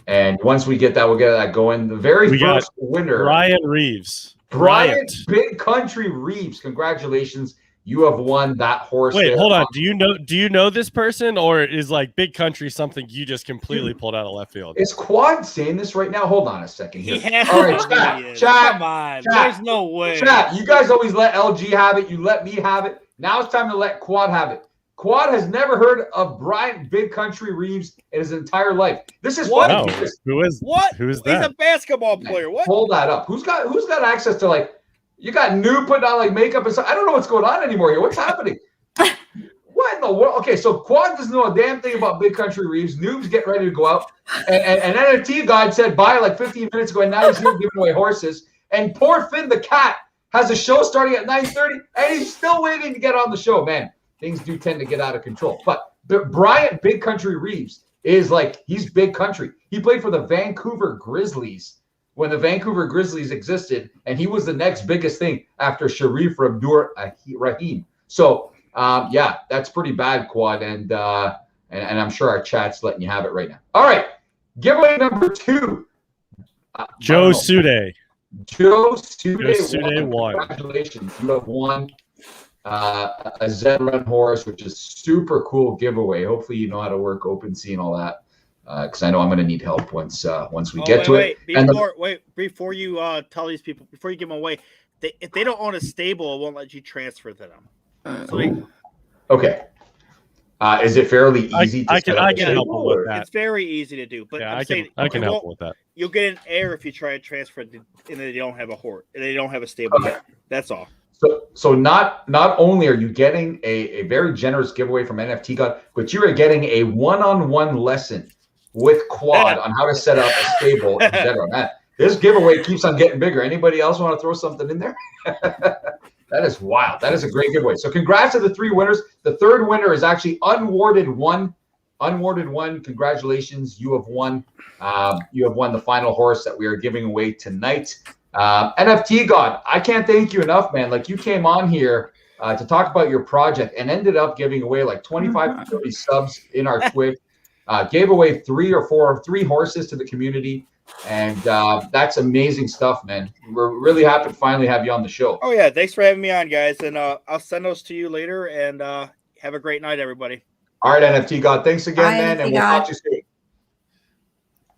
And once we get that, we'll get that going. The very first winner, Brian Reeves. Brian Big Country Reeves. Congratulations. You have won that horse. Wait, hold on. Do you know this person, or is like Big Country something you just completely pulled out of left field? Is Quad saying this right now? Hold on a second here. All right, chat. Come on. There's no way. Chat. You guys always let LG have it. You let me have it. Now it's time to let Quad have it. Quad has never heard of Brian Big Country Reeves in his entire life. This is what? No. Who is that? He's a basketball player. What? Hold that up. Who's got access to, like, you got Noob putting on like makeup and stuff? I don't know what's going on anymore here. What's happening? What in the world? Okay, so Quad doesn't know a damn thing about Big Country Reeves. Noob's getting ready to go out. And NFT God said bye like 15 minutes ago, and now he's here giving away horses. And poor Finn the cat has a show starting at 9:30, and he's still waiting to get on the show, man. Things do tend to get out of control. But Brian Big Country Reeves is like, he's big country. He played for the Vancouver Grizzlies when the Vancouver Grizzlies existed, and he was the next biggest thing after Sharif Rahim. So, yeah, that's pretty bad, Quad, and I'm sure our chat's letting you have it right now. All right, giveaway number 2. Joe Sude. Joe Sude won. Congratulations, you have won a Zed Run horse, which is super cool giveaway. Hopefully you know how to work OpenSea and all that, because I know I'm going to need help once we get to it. Before you tell these people, before you give them away, if they don't own a stable, it won't let you transfer to them. So okay. Is it fairly easy I can help with that. It's very easy to do, but yeah, I can help with that. You'll get an error if you try to transfer and they don't have a horse, and they don't have a stable yet. That's all. So not only are you getting a very generous giveaway from NFT God, but you are getting a one-on-one lesson with Quad on how to set up a stable in general. Man, this giveaway keeps on getting bigger. Anybody else want to throw something in there? That is wild. That is a great giveaway. So congrats to the 3 winners. The third winner is actually Unwarded One. Unwarded One, congratulations. You have won. You have won the final horse that we are giving away tonight. NFT God, I can't thank you enough, man. Like, you came on here to talk about your project and ended up giving away like 25 to 30 subs in our Twitch. Gave away 3 horses to the community. And that's amazing stuff, man. We're really happy to finally have you on the show. Oh yeah, thanks for having me on, guys. And I'll send those to you later. And have a great night, everybody. All right, NFT God. Thanks again, Bye, man. NFT And we'll God. talk to you soon.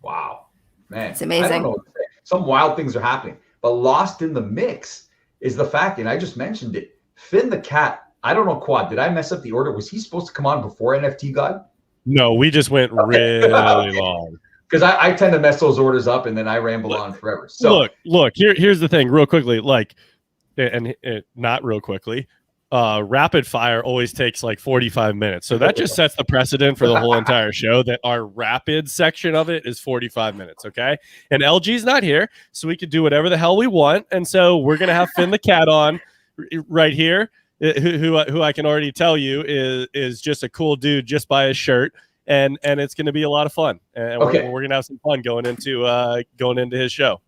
Wow, man. It's amazing. I don't know what to say. Some wild things are happening. But lost in the mix is the fact, and I just mentioned it, Finn the Cat. I don't know, Quad. Did I mess up the order? Was he supposed to come on before NFT God? No, we just went really long. Because I tend to mess those orders up and then I ramble on forever. So look. Here's the thing, real quickly. Not real quickly. Rapid fire always takes like 45 minutes, so that just sets the precedent for the whole entire show. That our rapid section of it is 45 minutes. Okay, and LG's not here, so we can do whatever the hell we want. And so we're gonna have Finn the Cat on right here, who I can already tell you is just a cool dude just by his shirt. And it's going to be a lot of fun, and we're going to have some fun going into his show.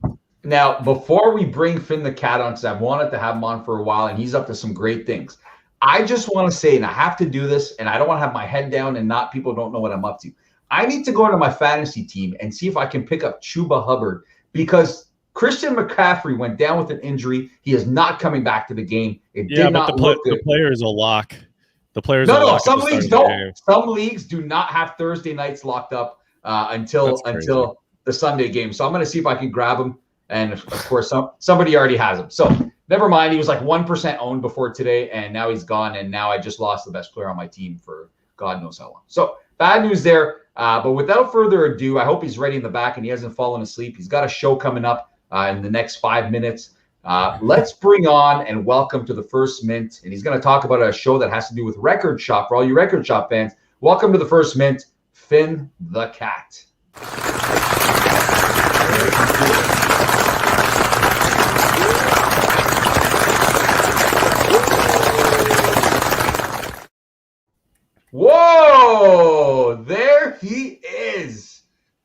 Now, before we bring Finn the Cat on, because I've wanted to have him on for a while, and he's up to some great things. I just want to say, and I have to do this, and I don't want to have my head down and people don't know what I'm up to. I need to go into my fantasy team and see if I can pick up Chuba Hubbard, because Christian McCaffrey went down with an injury. He is not coming back to the game. It did not look good. The players will lock. The players. No. Some leagues don't. Some leagues do not have Thursday nights locked up until the Sunday game. So I'm going to see if I can grab him. And of course, somebody already has him. So never mind. He was like 1% owned before today, and now he's gone. And now I just lost the best player on my team for God knows how long. So bad news there. But without further ado, I hope he's ready in the back and he hasn't fallen asleep. He's got a show coming up in the next 5 minutes. Let's bring on and welcome to the First Mint. And he's going to talk about a show that has to do with Record Shop. For all you Record Shop fans, welcome to the First Mint, Finn the Cat. Whoa, there he is.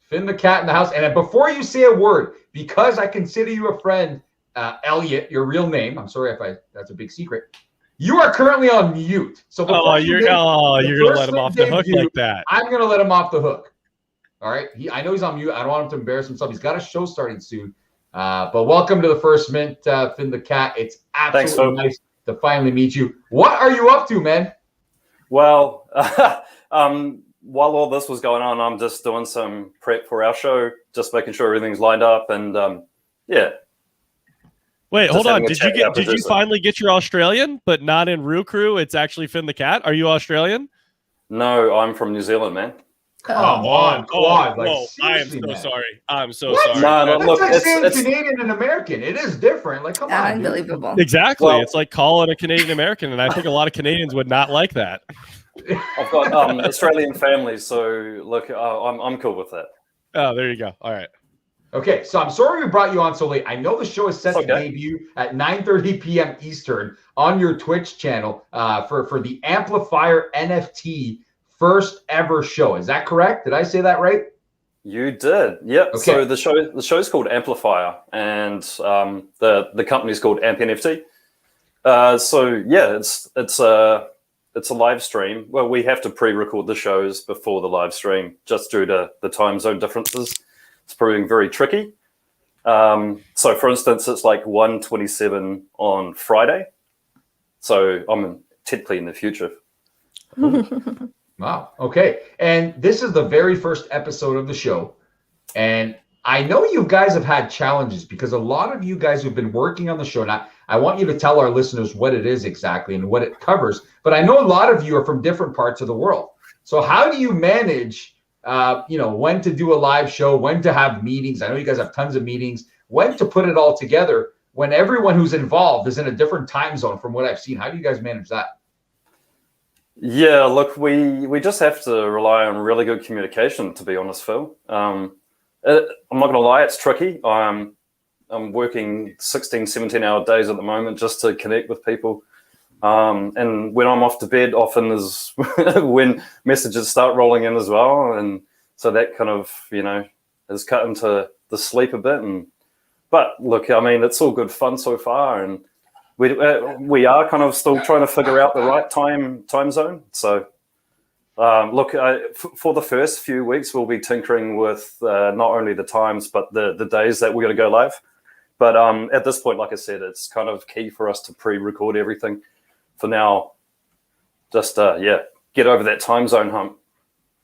Finn the Cat in the house. And before you say a word, because I consider you a friend, Elliot, your real name. I'm sorry if that's a big secret. You are currently on mute. So you're gonna let him off the hook like that. I'm gonna let him off the hook. All right. I know he's on mute. I don't want him to embarrass himself. He's got a show starting soon. But welcome to the First Mint, Finn the Cat. It's absolutely nice to finally meet you. What are you up to, man? Well, while all this was going on, I'm just doing some prep for our show, just making sure everything's lined up, and yeah. Wait, hold on. Did you finally get your Australian, but not in Rue Crew? It's actually Finn the Cat. Are you Australian? No, I'm from New Zealand, man. Come on, Quad. I am so sorry. I'm so sorry. No, look, it's Canadian and American. It is different. Like, come on. Unbelievable. Exactly. Well, it's like calling a Canadian American, and I think a lot of Canadians would not like that. I've got Australian family, so look, I'm cool with that. Oh, there you go. All right. Okay, so I'm sorry we brought you on so late. I know the show is set to debut at 9:30 p.m. Eastern on your Twitch channel for the Amplifier NFT first ever show. Is that correct? Did I say that right? You did. Yep. Okay. So the show's called Amplifier, and the company's called Amp NFT. So yeah, it's a live stream. Well, we have to pre-record the shows before the live stream, just due to the time zone differences. It's proving very tricky. So, for instance, it's like 1:27 on Friday. So I'm technically in the future. Wow. Okay. And this is the very first episode of the show. And I know you guys have had challenges because a lot of you guys who've been working on the show. Now, I want you to tell our listeners what it is exactly and what it covers. But I know a lot of you are from different parts of the world. So how do you manage, when to do a live show, when to have meetings? I know you guys have tons of meetings. When to put it all together when everyone who's involved is in a different time zone from what I've seen. How do you guys manage that? Yeah, look, we just have to rely on really good communication, to be honest, Phil. I'm not going to lie, it's tricky. I'm working 16, 17-hour days at the moment just to connect with people. And when I'm off to bed, often is when messages start rolling in as well. And so that kind of, has cut into the sleep a bit. But look, I mean, it's all good fun so far. And we are kind of still trying to figure out the right time zone. So Look, for the first few weeks, we'll be tinkering with not only the times, but the days that we're going to go live. But at this point, like I said, it's kind of key for us to pre-record everything. For now, just, get over that time zone hump.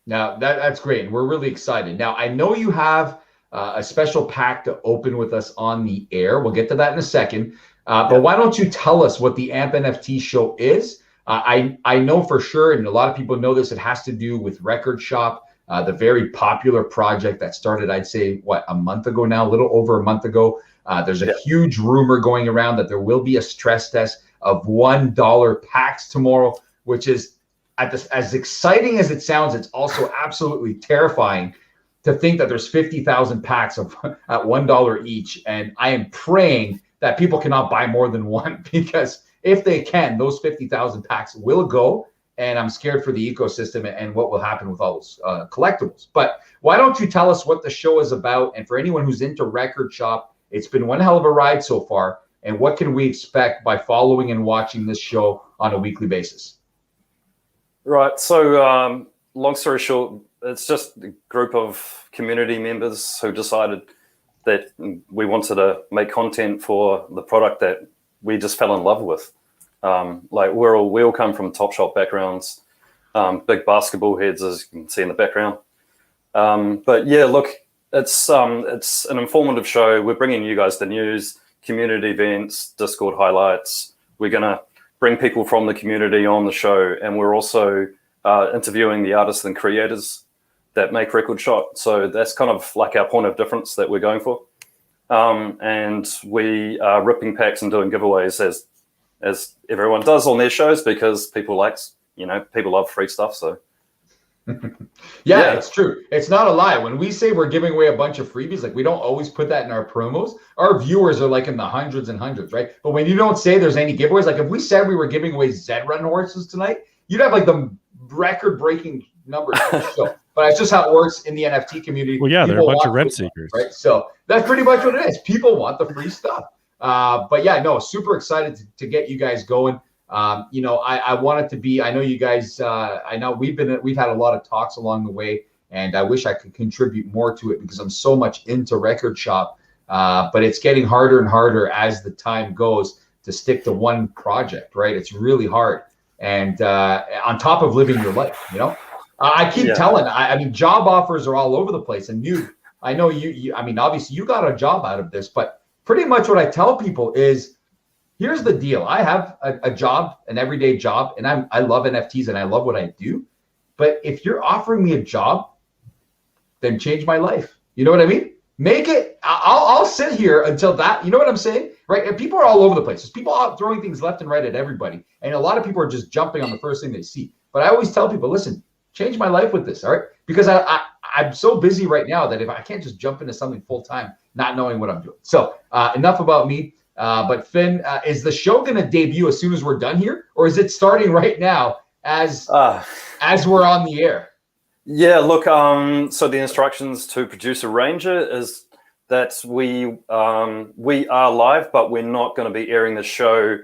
Now, that's great. And we're really excited. Now, I know you have a special pack to open with us on the air. We'll get to that in a second. But why don't you tell us what the AMP NFT show is? I know for sure, and a lot of people know this, it has to do with Record Shop, the very popular project that started, I'd say, a month ago now, a little over a month ago. There's a huge rumor going around that there will be a stress test of $1 packs tomorrow, which is as exciting as it sounds. It's also absolutely terrifying to think that there's 50,000 packs at $1 each. And I am praying that people cannot buy more than one, because if they can, those 50,000 packs will go. And I'm scared for the ecosystem and what will happen with all those collectibles. But why don't you tell us what the show is about? And for anyone who's into Record Shop, it's been one hell of a ride so far. And what can we expect by following and watching this show on a weekly basis? Right. So long story short, it's just a group of community members who decided that we wanted to make content for the product that we just fell in love with. Like we all come from Top Shop backgrounds, big basketball heads, as you can see in the background. But yeah, look, it's an informative show. We're bringing you guys the news, community events, Discord highlights. We're gonna bring people from the community on the show, and we're also interviewing the artists and creators that make Record Shop. So that's kind of like our point of difference that we're going for. And we are ripping packs and doing giveaways as everyone does on their shows, because people love free stuff. So yeah, it's true. It's not a lie. When we say we're giving away a bunch of freebies, like we don't always put that in our promos. Our viewers are like in the hundreds and hundreds, right? But when you don't say there's any giveaways, like if we said we were giving away Zed-Run horses tonight, you'd have like the record-breaking numbers for the show. But that's just how it works in the NFT community. Well, yeah, they're a bunch of rent seekers, right? So that's pretty much what it is. People want the free stuff. But yeah, no, super excited to get you guys going. I wanted to be, I know you guys, I know we've had a lot of talks along the way, and I wish I could contribute more to it because I'm so much into Record Shop. But it's getting harder and harder as the time goes to stick to one project, right? It's really hard. And on top of living your life, I keep telling, I mean, job offers are all over the place. And I know you, I mean, obviously you got a job out of this, but pretty much what I tell people is, here's the deal. I have a job, an everyday job, and I love NFTs and I love what I do. But if you're offering me a job, then change my life. You know what I mean? Make it, I'll sit here until that, you know what I'm saying? Right? And people are all over the place. There's people out throwing things left and right at everybody. And a lot of people are just jumping on the first thing they see. But I always tell people, listen, change my life with this, all right? Because I'm so busy right now that if I can't just jump into something full time, not knowing what I'm doing. So enough about me. But Finn, is the show going to debut as soon as we're done here, or is it starting right now as we're on the air? Yeah, look. So the instructions to producer Ranger is that we are live, but we're not going to be airing the show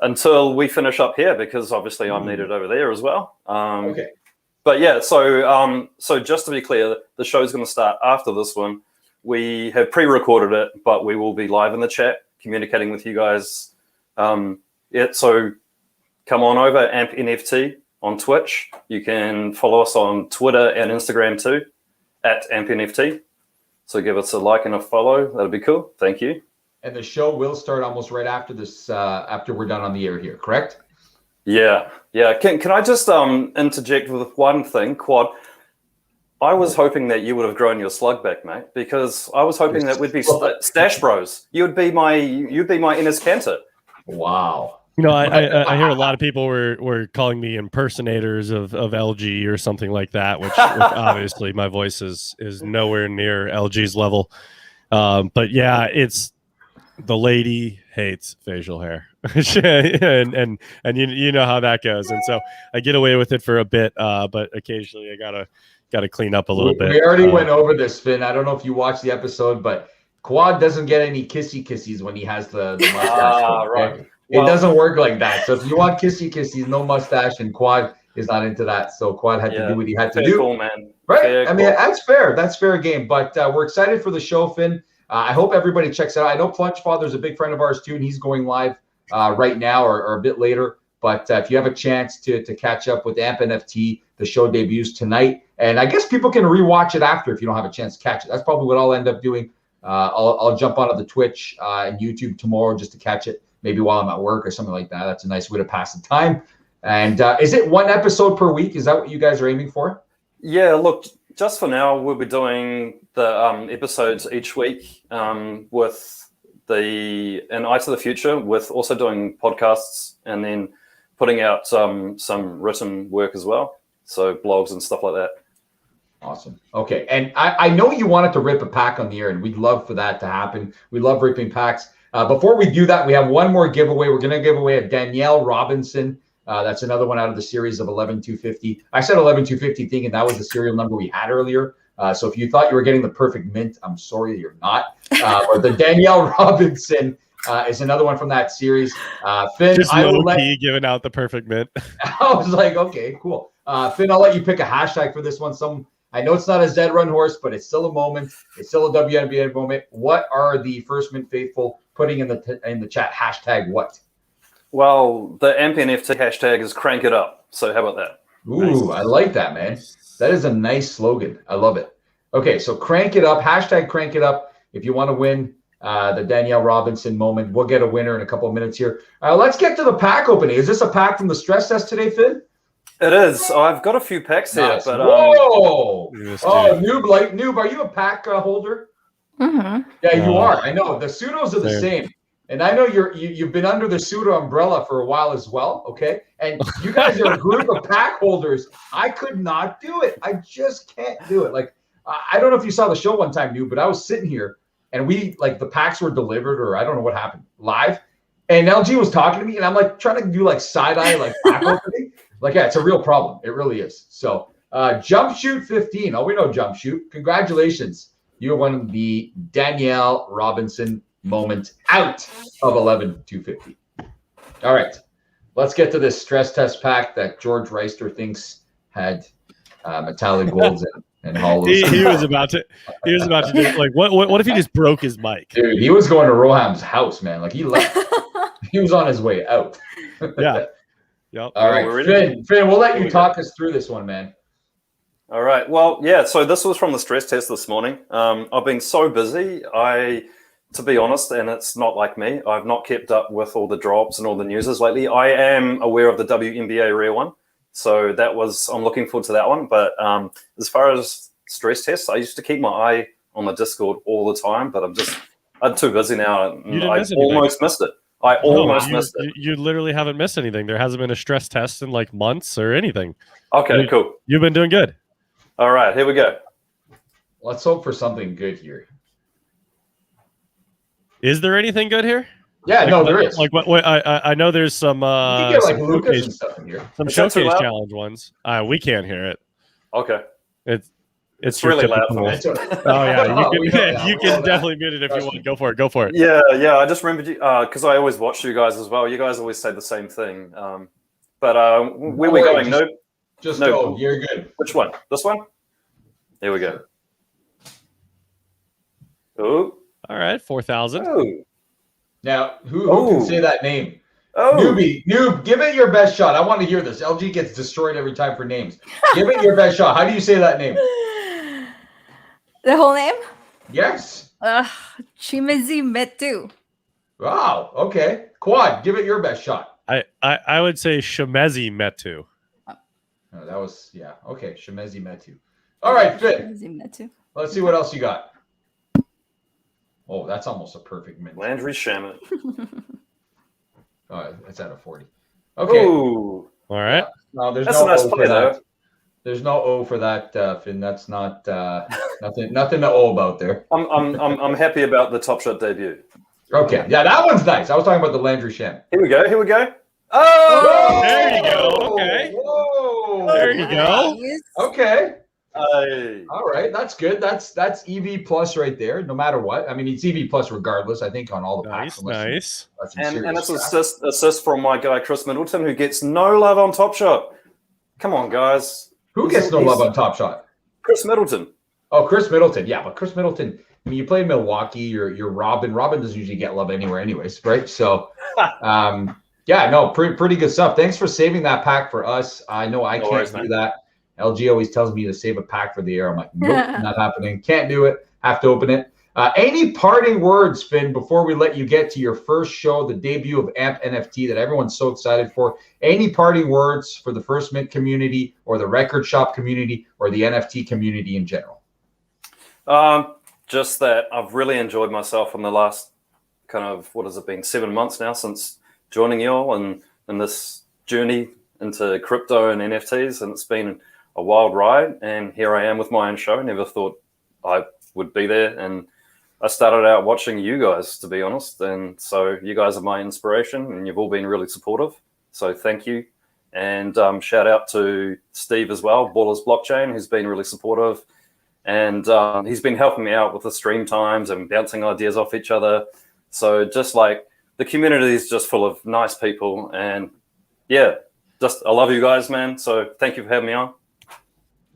until we finish up here, because obviously I'm needed over there as well. Okay. But yeah, so just to be clear, the show's going to start after this one. We have pre-recorded it, but we will be live in the chat, communicating with you guys. So come on over, AMP NFT on Twitch. You can follow us on Twitter and Instagram too, at AMP NFT. So give us a like and a follow. That'll be cool. Thank you. And the show will start almost right after this, after we're done on the air here, correct? Yeah. Can I just interject with one thing, Quad? I was hoping that you would have grown your slug back, mate, because I was hoping that we'd be stash bros. You'd be my Enes Kanter. Wow. I hear a lot of people were calling me impersonators of LG or something like that, which obviously my voice is nowhere near LG's level. But yeah, it's the lady hates facial hair, and you know how that goes. And so I get away with it for a bit, but occasionally I gotta clean up a little bit. We already went over this, Finn. I don't know if you watched the episode, but Quad doesn't get any kissies when he has the mustache. Right. It doesn't work like that. So if you want kissies, no mustache, and Quad is not into that. So Quad had to do what he had to fair do. call, man. Right. Fair I mean, call. that's fair. That's fair game. But we're excited for the show, Finn. I hope everybody checks it out. I know Plunge Father's a big friend of ours too, and he's going live right now or a bit later. But if you have a chance to catch up with AMP NFT, the show debuts tonight. And I guess people can rewatch it after if you don't have a chance to catch it. That's probably what I'll end up doing. I'll jump onto the Twitch and YouTube tomorrow just to catch it, maybe while I'm at work or something like that. That's a nice way to pass the time. And is it one episode per week? Is that what you guys are aiming for? Yeah, look, just for now, we'll be doing the episodes each week with an Eye to the Future, with also doing podcasts and then putting out some written work as well. So blogs and stuff like that. Awesome. Okay. And I know you wanted to rip a pack on the air, and we'd love for that to happen. We love ripping packs. Before we do that, we have one more giveaway. We're going to give away a Danielle Robinson. That's another one out of the series of 11250. I said 11250 thinking that was the serial number we had earlier. So if you thought you were getting the perfect mint, I'm sorry you're not. But the Danielle Robinson is another one from that series. Finn, just low-key giving out the perfect mint. I was like, okay, cool. Finn, I'll let you pick a hashtag for this one. I know it's not a Zed Run horse, but it's still a moment. It's still a WNBA moment. What are the First Mint faithful putting in the chat? Hashtag what? Well, the AMP NFT hashtag is crank it up. So how about that? Ooh, nice. I like that, man. That is a nice slogan. I love it. Okay, so crank it up. Hashtag crank it up. If you want to win the Danielle Robinson moment, we'll get a winner in a couple of minutes here. Let's get to the pack opening. Is this a pack from the stress test today, Finn? It is. I've got a few packs here, but whoa! Noob, are you a pack holder? Mm-hmm. Yeah, you are. I know the pseudos are the same, and I know you've been under the pseudo umbrella for a while as well. Okay, and you guys are a group of pack holders. I could not do it. I just can't do it. Like I don't know if you saw the show one time, Noob, but I was sitting here and the packs were delivered, or I don't know what happened live, and LG was talking to me, and I'm like trying to do like side eye like pack opening. Like, yeah, it's a real problem. It really is. So, Jump Shoot 15. Oh, we know Jump Shoot. Congratulations. You're one of the Danielle Robinson moment out of 11,250. All right. Let's get to this stress test pack that George Wrightster thinks had metallic golds and hollows. He was about to do like what if he just broke his mic? Dude, he was going to Roham's house, man. Like he left. He was on his way out. Yeah. Yep. All right, Finn, we'll let you talk us through this one, man. All right. Well, yeah. So this was from the stress test this morning. I've been so busy. To be honest, and it's not like me, I've not kept up with all the drops and all the newses lately. I am aware of the WNBA rare one, so I'm looking forward to that one. But as far as stress tests, I used to keep my eye on the Discord all the time, but I'm too busy now. I almost missed it. I almost missed it. You literally haven't missed anything. There hasn't been a stress test in like months or anything. Okay, cool. You've been doing good. All right, here we go. Let's hope for something good here. Is there anything good here? Yeah, no, there is. Like what? I know there's some. You get like Lucas and stuff in here. Some showcase challenge ones. We can't hear it. Okay. It's really loud. Oh yeah, you can definitely mute it if you want. Go for it. Yeah. I just remembered you because I always watch you guys as well. You guys always say the same thing. But where we going? Go. You're good. Which one? This one? Here we go. Oh. All right, 4,000. Oh. Now, who can say that name? Oh. Noob, give it your best shot. I want to hear this. LG gets destroyed every time for names. Give it your best shot. How do you say that name? The whole name? Yes. Chimezi Metu. Wow. Okay. Quad, give it your best shot. I would say Shemezi Metu. Oh, that was, yeah. Okay. Shemezi Metu. All right, Finn. Metu. Let's see what else you got. Oh, that's almost a perfect mint. Landry Shaman. Oh, it's out of 40. Okay. Ooh. All right. No, there's that's no a nice O play, for that. though. There's no O for that, Finn. That's not nothing to O about there. I'm happy about the Top Shot debut. Okay. Yeah, that one's nice. I was talking about the Landry Shaman. Here we go. Oh, there you go. Okay. Whoa. There you go. Okay. All right, that's good. That's EV plus right there. No matter what, I mean, it's EV plus regardless. I think on all the packs. Nice. And it's assist from my guy Chris Middleton, who gets no love on Top Shot. Come on, guys. Who gets no love on Top Shot? Chris Middleton. Oh, Chris Middleton. Yeah, but Chris Middleton, I mean, you play in Milwaukee, you're Robin. Robin doesn't usually get love anywhere anyways, right? So, yeah, no, pretty good stuff. Thanks for saving that pack for us. I know I can't do that. LG always tells me to save a pack for the air. I'm like, nope, not happening. Can't do it. Have to open it. Any parting words, Finn, before we let you get to your first show, the debut of AMP NFT that everyone's so excited for? Any parting words for the First Mint community or the record shop community or the NFT community in general? Just that I've really enjoyed myself in the last kind of, what has it been, 7 months now since joining you all and this journey into crypto and NFTs. And it's been a wild ride. And here I am with my own show. Never thought I would be there. And I started out watching you guys, to be honest. And so you guys are my inspiration and you've all been really supportive. So thank you. And shout out to Steve as well, Ballers Blockchain, who's been really supportive. And he's been helping me out with the stream times and bouncing ideas off each other. So just like the community is just full of nice people. And yeah, just I love you guys, man. So thank you for having me on.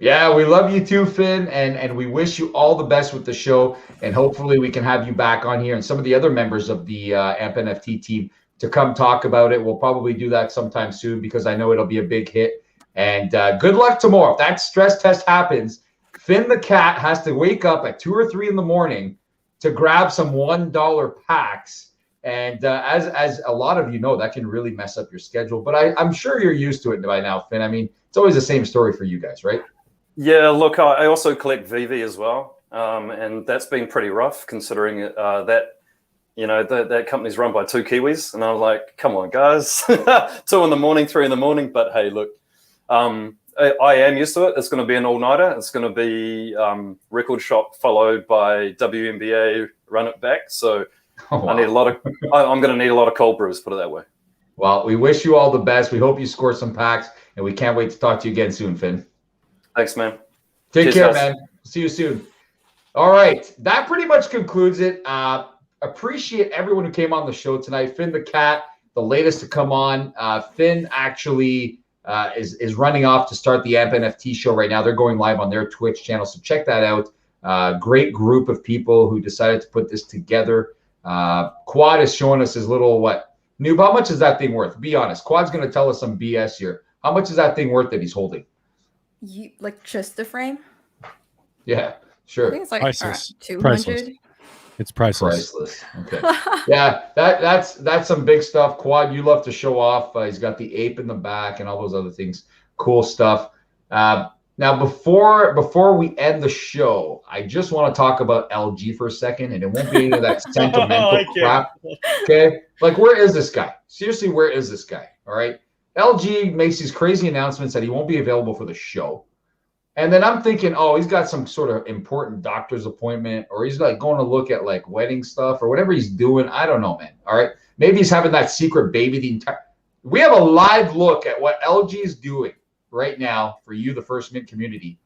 Yeah, we love you too, Finn. And we wish you all the best with the show. And hopefully we can have you back on here and some of the other members of the AMP NFT team to come talk about it. We'll probably do that sometime soon because I know it'll be a big hit. And good luck tomorrow. If that stress test happens, Finn the cat has to wake up at 2 or 3 in the morning to grab some $1 packs. And as a lot of you know, that can really mess up your schedule. But I'm sure you're used to it by now, Finn. I mean, it's always the same story for you guys, right? Yeah, look, I also collect VV as well. And that's been pretty rough considering that, you know, that company's run by 2 Kiwis. And I was like, come on, guys, 2 in the morning, 3 in the morning. But hey, look, I am used to it. It's going to be an all-nighter. It's going to be record shop followed by WNBA run it back. So wow. I'm going to need a lot of cold brews, put it that way. Well, we wish you all the best. We hope you score some packs, and we can't wait to talk to you again soon, Finn. Thanks, man. Take care, man. See you soon. All right. That pretty much concludes it. Appreciate everyone who came on the show tonight. Finn the cat, the latest to come on. Finn actually is running off to start the AMP NFT show right now. They're going live on their Twitch channel, so check that out. Great group of people who decided to put this together. Quad is showing us his little Noob, how much is that thing worth? Be honest. Quad's going to tell us some BS here. How much is that thing worth that he's holding? Like just the frame? Yeah, sure. I think it's like priceless. 200. Priceless. It's priceless. Okay. Yeah, that's some big stuff. Quad, you love to show off. He's got the ape in the back and all those other things. Cool stuff. Now, before we end the show, I just want to talk about LG for a second, and it won't be any of that sentimental crap. Okay? Like, where is this guy? Seriously, where is this guy? All right? LG makes these crazy announcements that he won't be available for the show. And then I'm thinking, oh, he's got some sort of important doctor's appointment, or he's like going to look at like wedding stuff or whatever he's doing. I don't know, man. All right. Maybe he's having that secret baby the entire. We have a live look at what LG is doing right now for you, the First Mint community.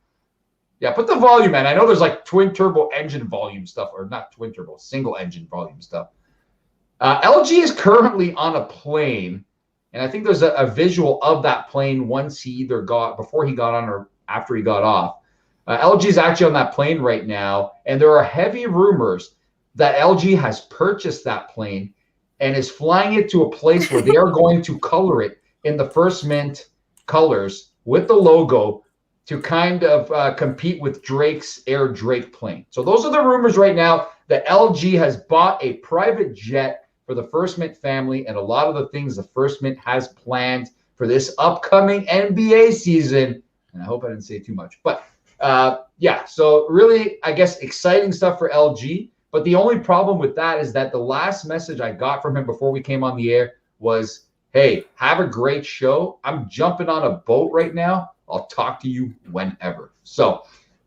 Yeah, put the volume, man. I know there's like twin turbo engine volume stuff, or not twin turbo, single engine volume stuff. LG is currently on a plane, and I think there's a visual of that plane once he either before he got on or after he got off. LG is actually on that plane right now, and there are heavy rumors that LG has purchased that plane and is flying it to a place where they are going to color it in the First Mint colors with the logo to kind of compete with Drake's Air Drake plane. So those are the rumors right now that LG has bought a private jet for the First Mint family and a lot of the things the First Mint has planned for this upcoming NBA season. And I hope I didn't say too much. But yeah, so really, I guess, exciting stuff for LG. But the only problem with that is that the last message I got from him before we came on the air was, hey, have a great show. I'm jumping on a boat right now. I'll talk to you whenever. So,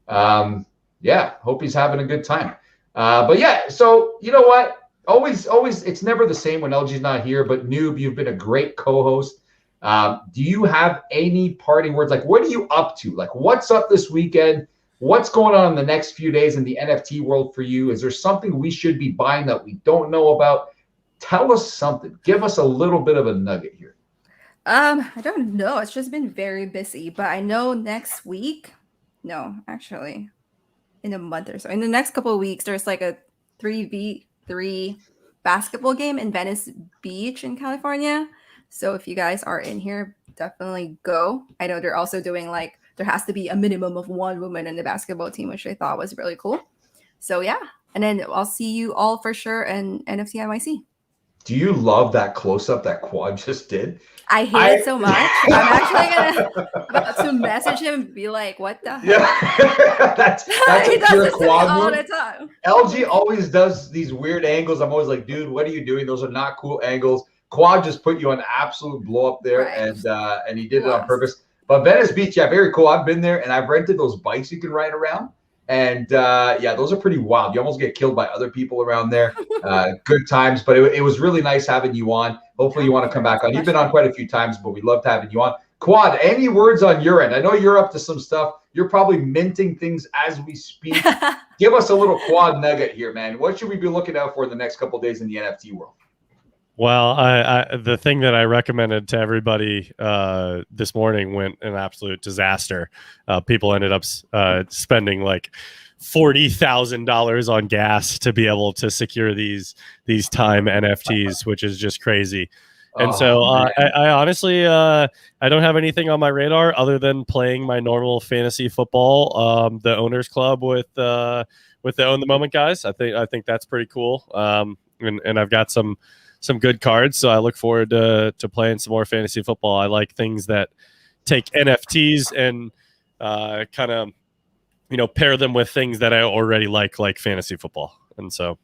yeah, hope he's having a good time. But yeah, so you know what? Always, it's never the same when LG's not here. But Noob, you've been a great co-host. Do you have any parting words? Like, what are you up to? Like, what's up this weekend? What's going on in the next few days in the NFT world for you? Is there something we should be buying that we don't know about? Tell us something. Give us a little bit of a nugget here. I don't know. It's just been very busy, but I know next week. No, actually, in a month or so. In the next couple of weeks, there's like a 3v3 basketball game in Venice Beach in California. So if you guys are in here, definitely go. I know they're also doing like there has to be a minimum of one woman in the basketball team, which I thought was really cool. So yeah, and then I'll see you all for sure in NFT NYC. Do you love that close up that Quad just did? I hate it so much. I'm actually about to message him and be like, "What the hell?" Yeah, that's he a does pure this to me Quad all move. the time. LG always does these weird angles. I'm always like, dude, what are you doing? Those are not cool angles. Quad just put you on absolute blow up there, Right. and he did it on purpose. But Venice Beach, yeah, very cool. I've been there, and I've rented those bikes you can ride around. And yeah, those are pretty wild. You almost get killed by other people around there. Good times, but it was really nice having you on. Hopefully you want to come back on. You've been on quite a few times, but we loved having you on. Quad, any words on your end? I know you're up to some stuff. You're probably minting things as we speak. Give us a little Quad nugget here, man. What should we be looking out for in the next couple of days in the NFT world? Well, the thing that I recommended to everybody this morning went an absolute disaster. People ended up spending like $40,000 on gas to be able to secure these time NFTs, which is just crazy. And so I honestly I don't have anything on my radar other than playing my normal fantasy football, the owners club with the Own the Moment guys. I think that's pretty cool. And I've got some good cards, so I look forward to playing some more fantasy football. I like things that take NFTs and kind of pair them with things that I already like fantasy football. And so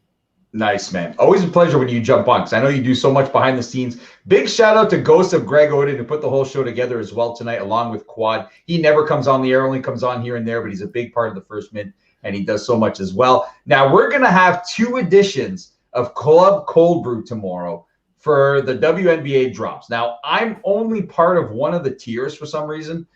nice, man. Always a pleasure when you jump on, because I know you do so much behind the scenes. Big shout out to Ghost of Greg Oden, who put the whole show together as well tonight, along with Quad. He never comes on the air, only comes on here and there, but he's a big part of the First Mint, and he does so much as well. Now, we're going to have 2 editions of Club Cold Brew tomorrow for the WNBA drops. Now, I'm only part of one of the tiers for some reason.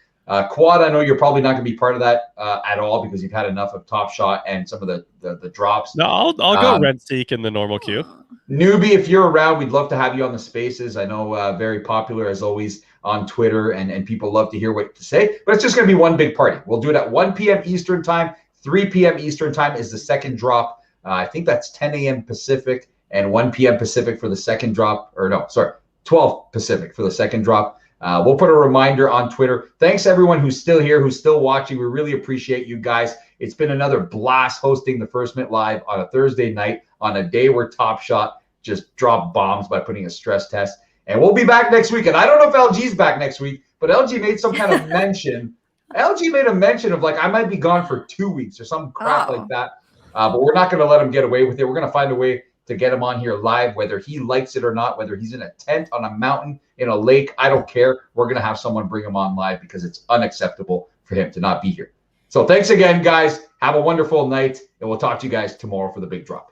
Quad, I know you're probably not going to be part of that at all because you've had enough of Top Shot and some of the drops. No, I'll go Red Seek in the normal queue. Newbie, if you're around, we'd love to have you on the spaces. I know very popular as always on Twitter, and people love to hear what to say. But it's just going to be one big party. We'll do it at 1 p.m. Eastern time. 3 p.m. Eastern time is the second drop. I think that's 10 a.m. Pacific and 1 p.m. Pacific for the second drop. Or no, sorry, 12 Pacific for the second drop. We'll put a reminder on Twitter. Thanks everyone who's still here, who's still watching. We really appreciate you guys. It's been another blast hosting the First Mint Live on a Thursday night on a day where Top Shot just dropped bombs by putting a stress test. And we'll be back next week. And I don't know if LG's back next week, but LG made some kind of mention. LG made a mention of like, I might be gone for 2 weeks or some crap like that. But we're not going to let him get away with it. We're going to find a way to get him on here live, whether he likes it or not, whether he's in a tent, on a mountain, in a lake. I don't care. We're going to have someone bring him on live because it's unacceptable for him to not be here. So thanks again, guys. Have a wonderful night, and we'll talk to you guys tomorrow for the big drop.